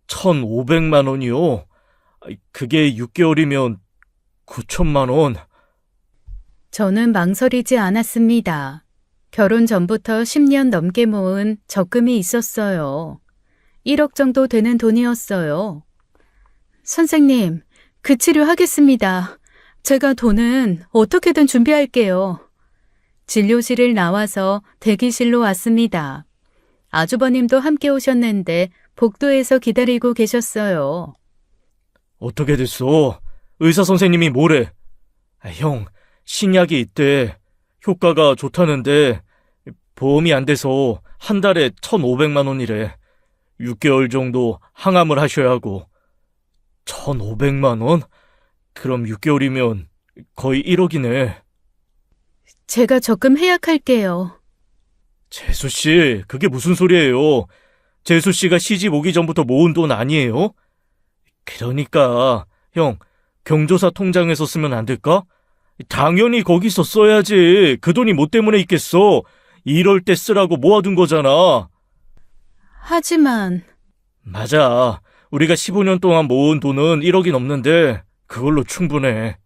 1,500만 원이요? 그게 6개월이면 9천만 원. 저는 망설이지 않았습니다. 결혼 전부터 10년 넘게 모은 적금이 있었어요. 1억 정도 되는 돈이었어요. 선생님, 그 치료하겠습니다. 제가 돈은 어떻게든 준비할게요. 진료실을 나와서 대기실로 왔습니다. 아주버님도 함께 오셨는데 복도에서 기다리고 계셨어요. 어떻게 됐어? 의사 선생님이 뭐래? 형, 신약이 있대. 효과가 좋다는데 보험이 안 돼서 한 달에 1,500만 원이래. 6개월 정도 항암을 하셔야 하고. 1,500만 원? 그럼 6개월이면 거의 1억이네. 제가 적금 해약할게요. 재수 씨, 그게 무슨 소리예요? 재수 씨가 시집 오기 전부터 모은 돈 아니에요? 그러니까 형, 경조사 통장에서 쓰면 안 될까? 당연히 거기서 써야지. 그 돈이 뭐 때문에 있겠어? 이럴 때 쓰라고 모아둔 거잖아. 하지만 맞아. 우리가 15년 동안 모은 돈은 1억이 넘는데 그걸로 충분해.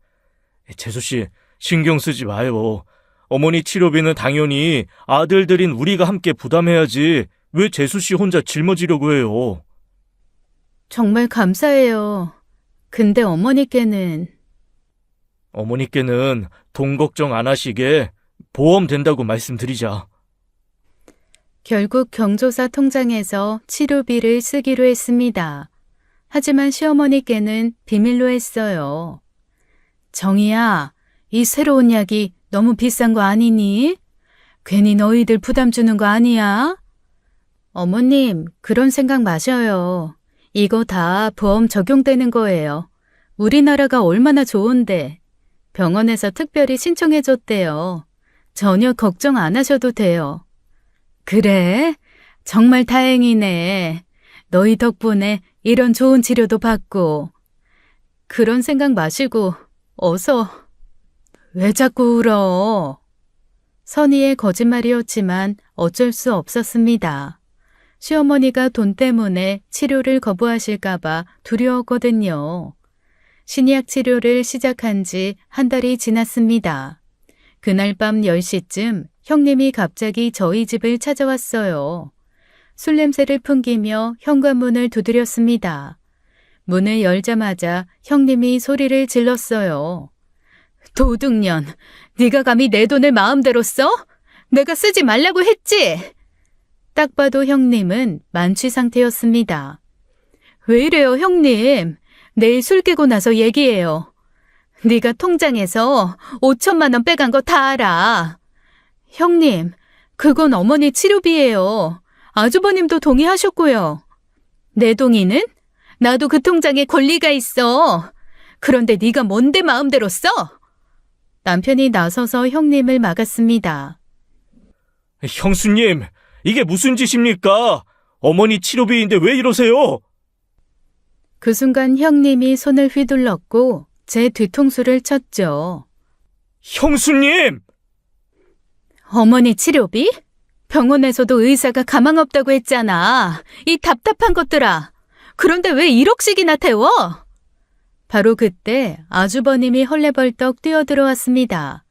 재수 씨, 신경 쓰지 마요. 어머니 치료비는 당연히 아들들인 우리가 함께 부담해야지. 왜 재수 씨 혼자 짊어지려고 해요? 정말 감사해요. 근데 어머니께는 어머니께는 돈 걱정 안 하시게 보험 된다고 말씀드리자. 결국 경조사 통장에서 치료비를 쓰기로 했습니다. 하지만 시어머니께는 비밀로 했어요. 정희야, 이 새로운 약이 너무 비싼 거 아니니? 괜히 너희들 부담 주는 거 아니야? 어머님, 그런 생각 마셔요. 이거 다 보험 적용되는 거예요. 우리나라가 얼마나 좋은데. 병원에서 특별히 신청해줬대요. 전혀 걱정 안 하셔도 돼요. 그래? 정말 다행이네. 너희 덕분에 이런 좋은 치료도 받고. 그런 생각 마시고 어서. 왜 자꾸 울어? 선의의 거짓말이었지만 어쩔 수 없었습니다. 시어머니가 돈 때문에 치료를 거부하실까봐 두려웠거든요. 신약 치료를 시작한 지 한 달이 지났습니다. 그날 밤 10시쯤 형님이 갑자기 저희 집을 찾아왔어요. 술 냄새를 풍기며 현관문을 두드렸습니다. 문을 열자마자 형님이 소리를 질렀어요. 도둑년, 네가 감히 내 돈을 마음대로 써? 내가 쓰지 말라고 했지? 딱 봐도 형님은 만취 상태였습니다. 왜 이래요, 형님? 내일 술 깨고 나서 얘기해요. 네가 통장에서 5천만 원 빼간 거 다 알아. 형님, 그건 어머니 치료비예요. 아주버님도 동의하셨고요. 내 동의는? 나도 그 통장에 권리가 있어. 그런데 네가 뭔데 마음대로 써? 남편이 나서서 형님을 막았습니다. 형수님, 이게 무슨 짓입니까? 어머니 치료비인데 왜 이러세요? 그 순간 형님이 손을 휘둘렀고 제 뒤통수를 쳤죠. 형수님! 어머니 치료비? 병원에서도 의사가 가망 없다고 했잖아. 이 답답한 것들아. 그런데 왜 1억씩이나 태워? 바로 그때 아주버님이 헐레벌떡 뛰어들어왔습니다.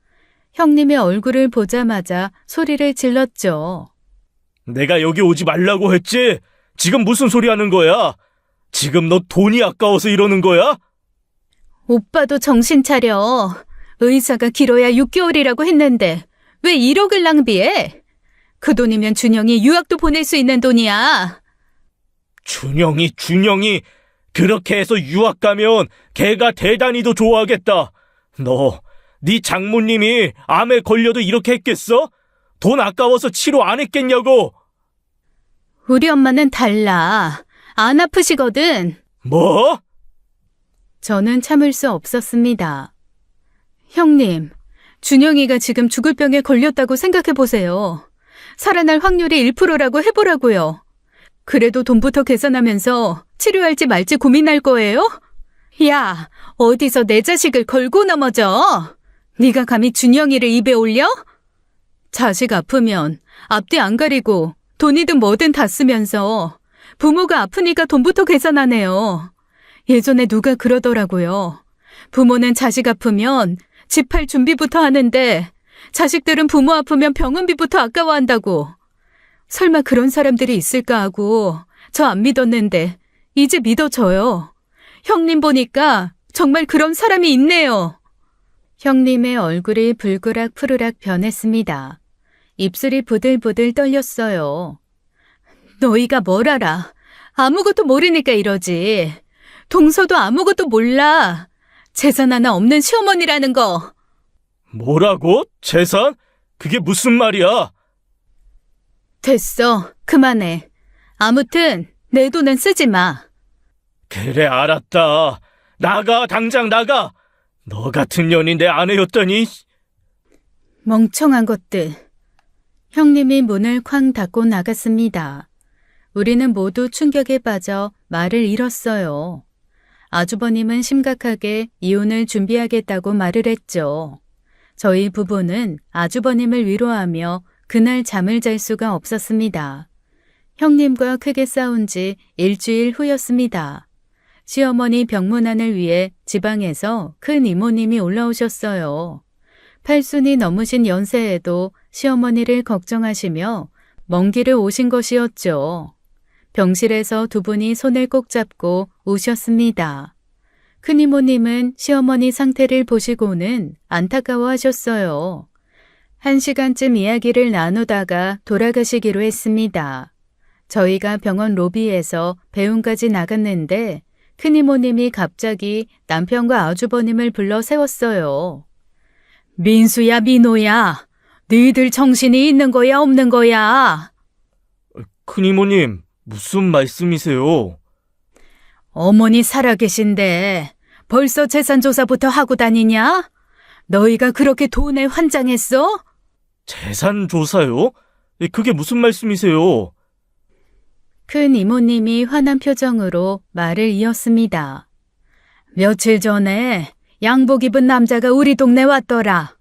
형님의 얼굴을 보자마자 소리를 질렀죠. 내가 여기 오지 말라고 했지? 지금 무슨 소리 하는 거야? 지금 너 돈이 아까워서 이러는 거야? 오빠도 정신 차려. 의사가 길어야 6개월이라고 했는데 왜 1억을 낭비해? 그 돈이면 준영이 유학도 보낼 수 있는 돈이야. 준영이 그렇게 해서 유학 가면 걔가 대단히도 좋아하겠다. 네 장모님이 암에 걸려도 이렇게 했겠어? 돈 아까워서 치료 안 했겠냐고. 우리 엄마는 달라. 안 아프시거든. 뭐? 저는 참을 수 없었습니다. 형님, 준영이가 지금 죽을 병에 걸렸다고 생각해보세요. 살아날 확률이 1%라고 해보라고요. 그래도 돈부터 계산하면서 치료할지 말지 고민할 거예요? 야, 어디서 내 자식을 걸고 넘어져? 네가 감히 준영이를 입에 올려? 자식 아프면 앞뒤 안 가리고 돈이든 뭐든 다 쓰면서 부모가 아프니까 돈부터 계산하네요. 예전에 누가 그러더라고요. 부모는 자식 아프면 집 팔 준비부터 하는데 자식들은 부모 아프면 병원비부터 아까워한다고. 설마 그런 사람들이 있을까 하고 저 안 믿었는데 이제 믿어져요. 형님 보니까 정말 그런 사람이 있네요. 형님의 얼굴이 불그락 푸르락 변했습니다. 입술이 부들부들 떨렸어요. 너희가 뭘 알아? 아무것도 모르니까 이러지. 동서도 아무것도 몰라. 재산 하나 없는 시어머니라는 거. 뭐라고? 재산? 그게 무슨 말이야? 됐어. 그만해. 아무튼 내 돈은 쓰지 마. 그래, 알았다. 나가, 당장 나가. 너 같은 년이 내 아내였다니. 멍청한 것들. 형님이 문을 쾅 닫고 나갔습니다. 우리는 모두 충격에 빠져 말을 잃었어요. 아주버님은 심각하게 이혼을 준비하겠다고 말을 했죠. 저희 부부는 아주버님을 위로하며 그날 잠을 잘 수가 없었습니다. 형님과 크게 싸운 지 일주일 후였습니다. 시어머니 병문안을 위해 지방에서 큰 이모님이 올라오셨어요. 8순이 넘으신 연세에도 시어머니를 걱정하시며 먼 길을 오신 것이었죠. 병실에서 두 분이 손을 꼭 잡고 우셨습니다. 큰이모님은 시어머니 상태를 보시고는 안타까워하셨어요. 1시간쯤 이야기를 나누다가 돌아가시기로 했습니다. 저희가 병원 로비에서 배웅까지 나갔는데 큰이모님이 갑자기 남편과 아주버님을 불러 세웠어요. 민수야, 민호야, 너희들 정신이 있는 거야, 없는 거야? 큰이모님, 무슨 말씀이세요? 어머니 살아계신데 벌써 재산조사부터 하고 다니냐? 너희가 그렇게 돈에 환장했어? 재산 조사요? 그게 무슨 말씀이세요? 큰 이모님이 화난 표정으로 말을 이었습니다. 며칠 전에 양복 입은 남자가 우리 동네 왔더라.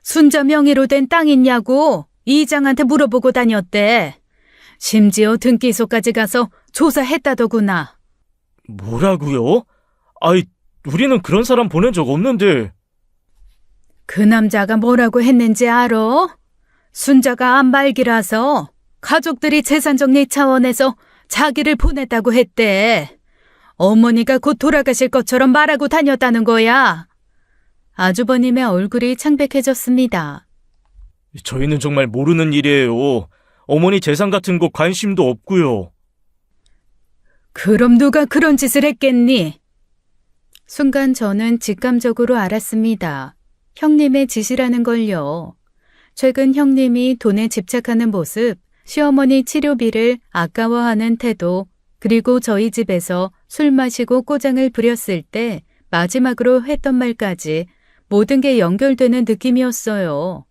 순자 명의로 된 땅 있냐고 이장한테 물어보고 다녔대. 심지어 등기소까지 가서 조사했다더구나. 뭐라고요? 아이, 우리는 그런 사람 보낸 적 없는데. 그 남자가 뭐라고 했는지 알아? 순자가 안말기라서 가족들이 재산정리 차원에서 자기를 보냈다고 했대. 어머니가 곧 돌아가실 것처럼 말하고 다녔다는 거야. 아주버님의 얼굴이 창백해졌습니다. 저희는 정말 모르는 일이에요. 어머니 재산 같은 거 관심도 없고요. 그럼 누가 그런 짓을 했겠니? 순간 저는 직감적으로 알았습니다. 형님의 짓이라는 걸요. 최근 형님이 돈에 집착하는 모습, 시어머니 치료비를 아까워하는 태도, 그리고 저희 집에서 술 마시고 꼬장을 부렸을 때 마지막으로 했던 말까지 모든 게 연결되는 느낌이었어요.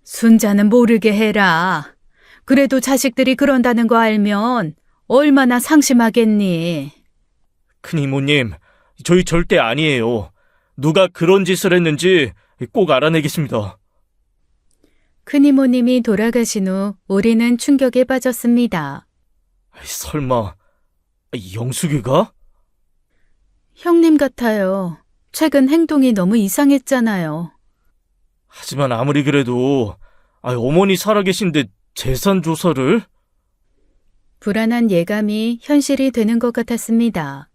순자는 모르게 해라. 그래도 자식들이 그런다는 거 알면 얼마나 상심하겠니? 큰이모님, 저희 절대 아니에요. 누가 그런 짓을 했는지 꼭 알아내겠습니다. 큰이모님이 돌아가신 후 우리는 충격에 빠졌습니다. 설마 영숙이가? 형님 같아요. 최근 행동이 너무 이상했잖아요. 하지만 아무리 그래도 어머니 살아계신데 재산 조사를? 불안한 예감이 현실이 되는 것 같았습니다.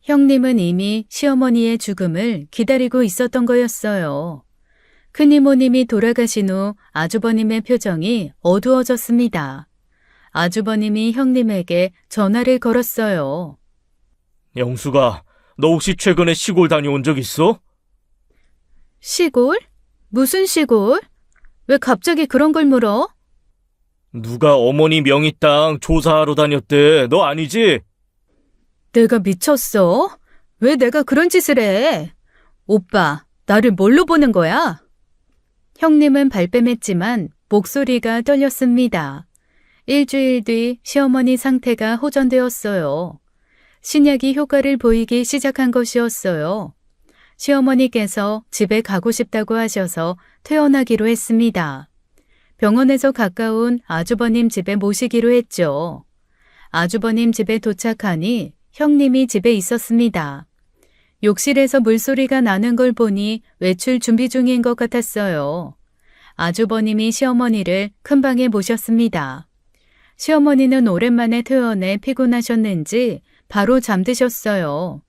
형님은 이미 시어머니의 죽음을 기다리고 있었던 거였어요. 큰이모님이 돌아가신 후 아주버님의 표정이 어두워졌습니다. 아주버님이 형님에게 전화를 걸었어요. 영숙아, 너 혹시 최근에 시골 다녀온 적 있어? 시골? 무슨 시골? 왜 갑자기 그런 걸 물어? 누가 어머니 명의 땅 조사하러 다녔대. 너 아니지? 내가 미쳤어? 왜 내가 그런 짓을 해? 오빠, 나를 뭘로 보는 거야? 형님은 발뺌했지만 목소리가 떨렸습니다. 일주일 뒤 시어머니 상태가 호전되었어요. 신약이 효과를 보이기 시작한 것이었어요. 시어머니께서 집에 가고 싶다고 하셔서 퇴원하기로 했습니다. 병원에서 가까운 아주버님 집에 모시기로 했죠. 아주버님 집에 도착하니 형님이 집에 있었습니다. 욕실에서 물소리가 나는 걸 보니 외출 준비 중인 것 같았어요. 아주버님이 시어머니를 큰 방에 모셨습니다. 시어머니는 오랜만에 퇴원해 피곤하셨는지 바로 잠드셨어요.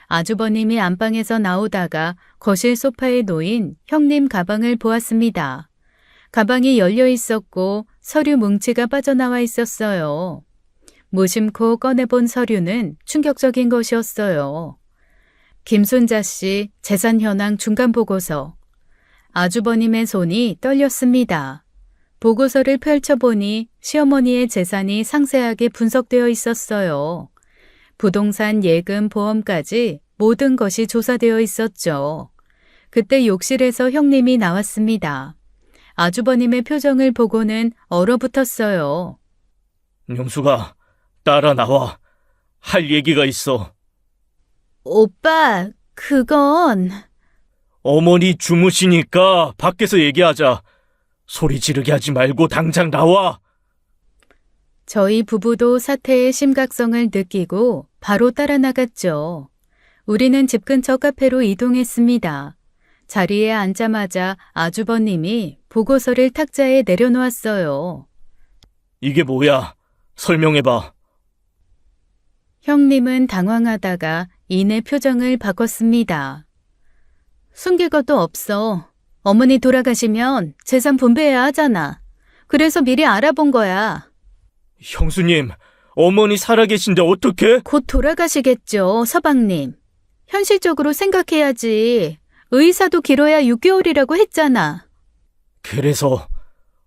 아주버님이 안방에서 나오다가 거실 소파에 놓인 형님 가방을 보았습니다. 가방이 열려 있었고 서류 뭉치가 빠져나와 있었어요. 무심코 꺼내본 서류는 충격적인 것이었어요. 김순자 씨 재산 현황 중간 보고서. 아주버님의 손이 떨렸습니다. 보고서를 펼쳐보니 시어머니의 재산이 상세하게 분석되어 있었어요. 부동산, 예금, 보험까지 모든 것이 조사되어 있었죠. 그때 욕실에서 형님이 나왔습니다. 아주버님의 표정을 보고는 얼어붙었어요. 영수가 따라 나와. 할 얘기가 있어. 오빠, 그건... 어머니 주무시니까 밖에서 얘기하자. 소리 지르게 하지 말고 당장 나와. 저희 부부도 사태의 심각성을 느끼고 바로 따라 나갔죠. 우리는 집 근처 카페로 이동했습니다. 자리에 앉자마자 아주버님이 보고서를 탁자에 내려놓았어요. 이게 뭐야? 설명해봐. 형님은 당황하다가 이내 표정을 바꿨습니다. 숨길 것도 없어. 어머니 돌아가시면 재산 분배해야 하잖아. 그래서 미리 알아본 거야. 형수님, 어머니 살아계신데 어떡해? 곧 돌아가시겠죠, 서방님. 현실적으로 생각해야지. 의사도 길어야 6개월이라고 했잖아. 그래서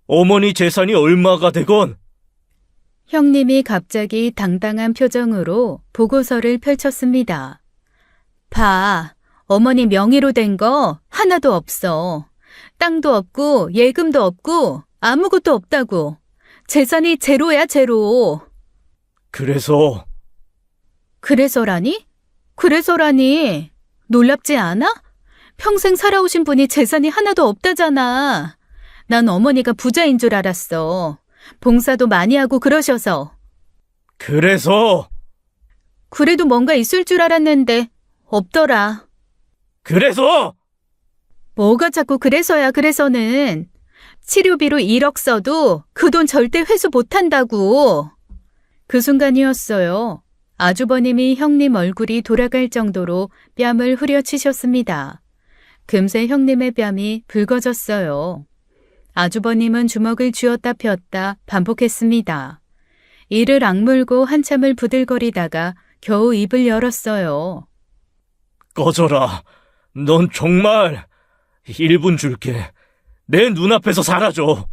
어머니 재산이 얼마가 되건? 형님이 갑자기 당당한 표정으로 보고서를 펼쳤습니다. 봐, 어머니 명의로 된 거 하나도 없어. 땅도 없고 예금도 없고 아무것도 없다고. 재산이 제로야, 제로. 그래서 그래서라니? 그래서라니? 놀랍지 않아? 평생 살아오신 분이 재산이 하나도 없다잖아. 난 어머니가 부자인 줄 알았어. 봉사도 많이 하고 그러셔서. 그래서 그래도 뭔가 있을 줄 알았는데 없더라. 그래서 뭐가 자꾸 그래서야 그래서는. 치료비로 1억 써도 그 돈 절대 회수 못한다고. 그 순간이었어요. 아주버님이 형님 얼굴이 돌아갈 정도로 뺨을 후려치셨습니다. 금세 형님의 뺨이 붉어졌어요. 아주버님은 주먹을 쥐었다 폈다 반복했습니다. 이를 악물고 한참을 부들거리다가 겨우 입을 열었어요. 꺼져라. 넌 정말 1분 줄게. 내 눈앞에서 사라져.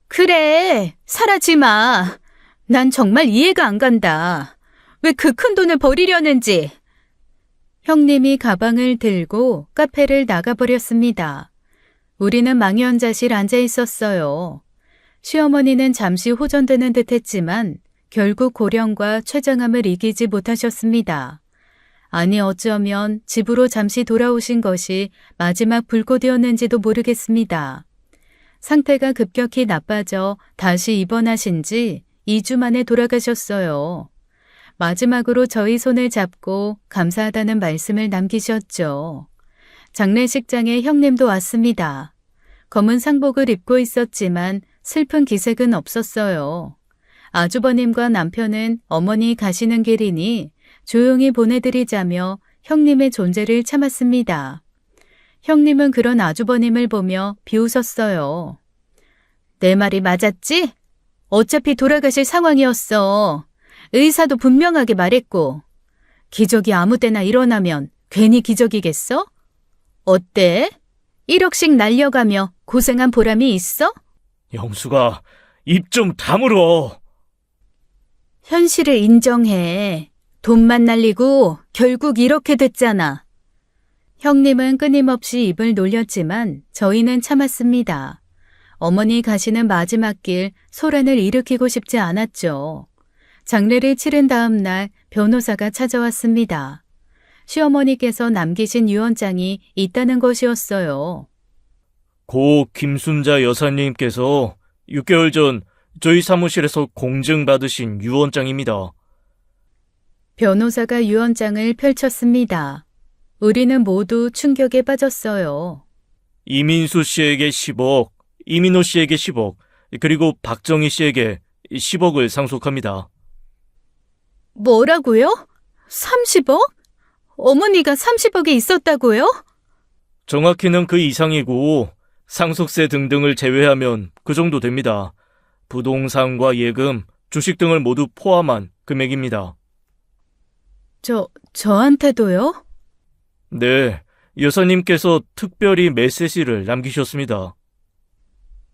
그래, 사라지 마. 난 정말 이해가 안 간다. 왜 그 큰 돈을 버리려는지. 형님이 가방을 들고 카페를 나가버렸습니다. 우리는 망연자실 앉아 있었어요. 시어머니는 잠시 호전되는 듯 했지만 결국 고령과 췌장암을 이기지 못하셨습니다. 아니 어쩌면 집으로 잠시 돌아오신 것이 마지막 불꽃이었는지도 모르겠습니다. 상태가 급격히 나빠져 다시 입원하신 지 2주 만에 돌아가셨어요. 마지막으로 저희 손을 잡고 감사하다는 말씀을 남기셨죠. 장례식장에 형님도 왔습니다. 검은 상복을 입고 있었지만 슬픈 기색은 없었어요. 아주버님과 남편은 어머니 가시는 길이니 조용히 보내드리자며 형님의 존재를 참았습니다. 형님은 그런 아주버님을 보며 비웃었어요. 내 말이 맞았지? 어차피 돌아가실 상황이었어. 의사도 분명하게 말했고. 기적이 아무 때나 일어나면 괜히 기적이겠어? 어때? 1억씩 날려가며 고생한 보람이 있어? 영수가 입 좀 다물어. 현실을 인정해. 돈만 날리고 결국 이렇게 됐잖아. 형님은 끊임없이 입을 놀렸지만 저희는 참았습니다. 어머니 가시는 마지막 길 소란을 일으키고 싶지 않았죠. 장례를 치른 다음 날 변호사가 찾아왔습니다. 시어머니께서 남기신 유언장이 있다는 것이었어요. 고 김순자 여사님께서 6개월 전 저희 사무실에서 공증받으신 유언장입니다. 변호사가 유언장을 펼쳤습니다. 우리는 모두 충격에 빠졌어요. 이민수 씨에게 10억, 이민호 씨에게 10억, 그리고 박정희 씨에게 10억을 상속합니다. 뭐라고요? 30억? 어머니가 30억이 있었다고요? 정확히는 그 이상이고 상속세 등등을 제외하면 그 정도 됩니다. 부동산과 예금, 주식 등을 모두 포함한 금액입니다. 저한테도요? 네, 여사님께서 특별히 메시지를 남기셨습니다.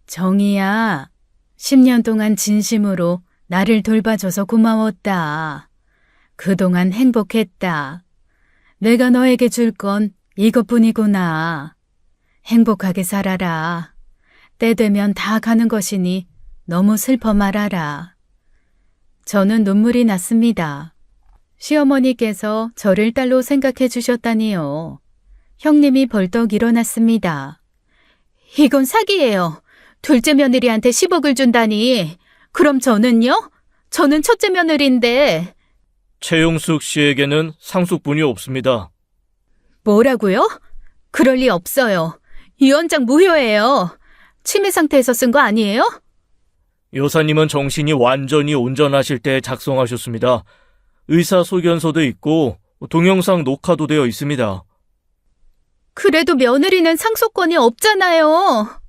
정희야, 10년 동안 진심으로 나를 돌봐줘서 고마웠다. 그동안 행복했다. 내가 너에게 줄 건 이것뿐이구나. 행복하게 살아라. 때 되면 다 가는 것이니 너무 슬퍼 말아라. 저는 눈물이 났습니다. 시어머니께서 저를 딸로 생각해 주셨다니요. 형님이 벌떡 일어났습니다. 이건 사기예요. 둘째 며느리한테 10억을 준다니. 그럼 저는요? 저는 첫째 며느리인데. 최용숙 씨에게는 상속분이 없습니다. 뭐라고요? 그럴 리 없어요. 유언장 무효예요. 치매 상태에서 쓴 거 아니에요? 여사님은 정신이 완전히 온전하실 때 작성하셨습니다. 의사소견서도 있고 동영상 녹화도 되어 있습니다. 그래도 며느리는 상속권이 없잖아요.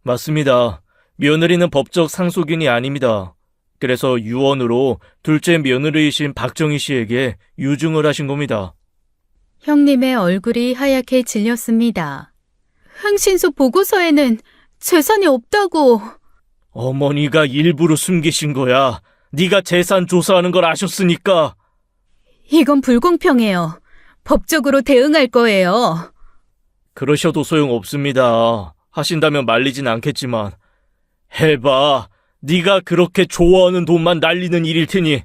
맞습니다. 며느리는 법적 상속인이 아닙니다. 그래서 유언으로 둘째 며느리이신 박정희 씨에게 유증을 하신 겁니다. 형님의 얼굴이 하얗게 질렸습니다. 흥신소 보고서에는 재산이 없다고. 어머니가 일부러 숨기신 거야. 네가 재산 조사하는 걸 아셨으니까. 이건 불공평해요. 법적으로 대응할 거예요. 그러셔도 소용없습니다. 하신다면 말리진 않겠지만. 해봐. 네가 그렇게 좋아하는 돈만 날리는 일일 테니.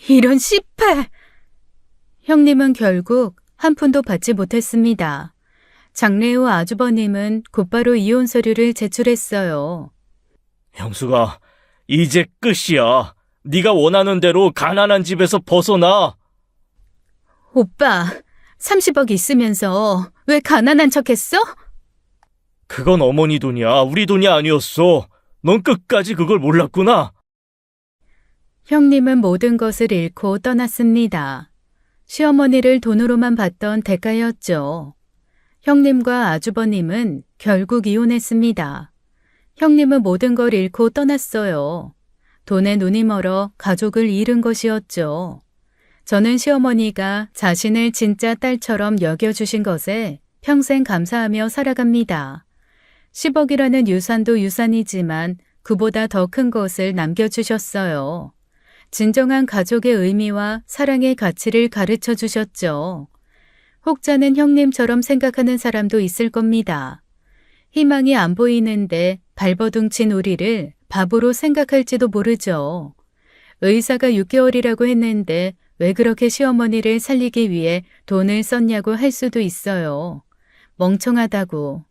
이런 씨팔. 형님은 결국 한 푼도 받지 못했습니다. 장래 후 아주버님은 곧바로 이혼 서류를 제출했어요. 형수가 이제 끝이야. 네가 원하는 대로 가난한 집에서 벗어나. 오빠, 30억 있으면서 왜 가난한 척했어? 그건 어머니 돈이야. 우리 돈이 아니었어. 넌 끝까지 그걸 몰랐구나. 형님은 모든 것을 잃고 떠났습니다. 시어머니를 돈으로만 봤던 대가였죠. 형님과 아주버님은 결국 이혼했습니다. 형님은 모든 걸 잃고 떠났어요. 돈에 눈이 멀어 가족을 잃은 것이었죠. 저는 시어머니가 자신을 진짜 딸처럼 여겨주신 것에 평생 감사하며 살아갑니다. 10억이라는 유산도 유산이지만 그보다 더 큰 것을 남겨주셨어요. 진정한 가족의 의미와 사랑의 가치를 가르쳐 주셨죠. 혹자는 형님처럼 생각하는 사람도 있을 겁니다. 희망이 안 보이는데 발버둥친 우리를 바보로 생각할지도 모르죠. 의사가 6개월이라고 했는데 왜 그렇게 시어머니를 살리기 위해 돈을 썼냐고 할 수도 있어요. 멍청하다고,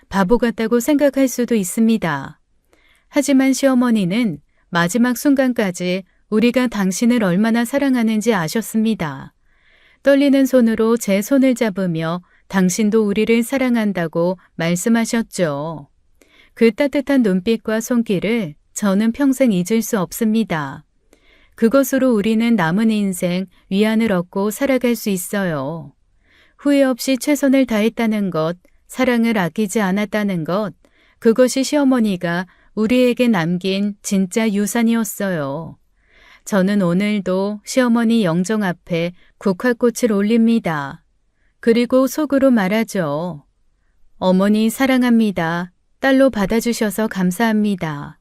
바보 같다고 생각할 수도 있습니다. 하지만 시어머니는 마지막 순간까지 우리가 당신을 얼마나 사랑하는지 아셨습니다. 떨리는 손으로 제 손을 잡으며 당신도 우리를 사랑한다고 말씀하셨죠. 그 따뜻한 눈빛과 손길을 저는 평생 잊을 수 없습니다. 그것으로 우리는 남은 인생 위안을 얻고 살아갈 수 있어요. 후회 없이 최선을 다했다는 것, 사랑을 아끼지 않았다는 것, 그것이 시어머니가 우리에게 남긴 진짜 유산이었어요. 저는 오늘도 시어머니 영정 앞에 국화꽃을 올립니다. 그리고 속으로 말하죠. 어머니 사랑합니다. 딸로 받아주셔서 감사합니다.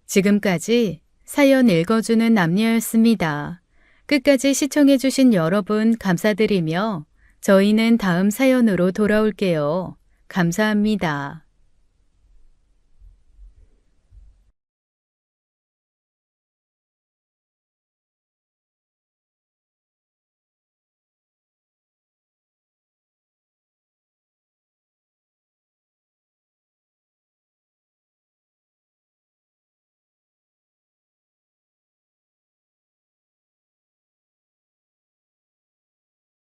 지금까지 사연 읽어주는 남녀였습니다. 끝까지 시청해주신 여러분 감사드리며 저희는 다음 사연으로 돌아올게요. 감사합니다.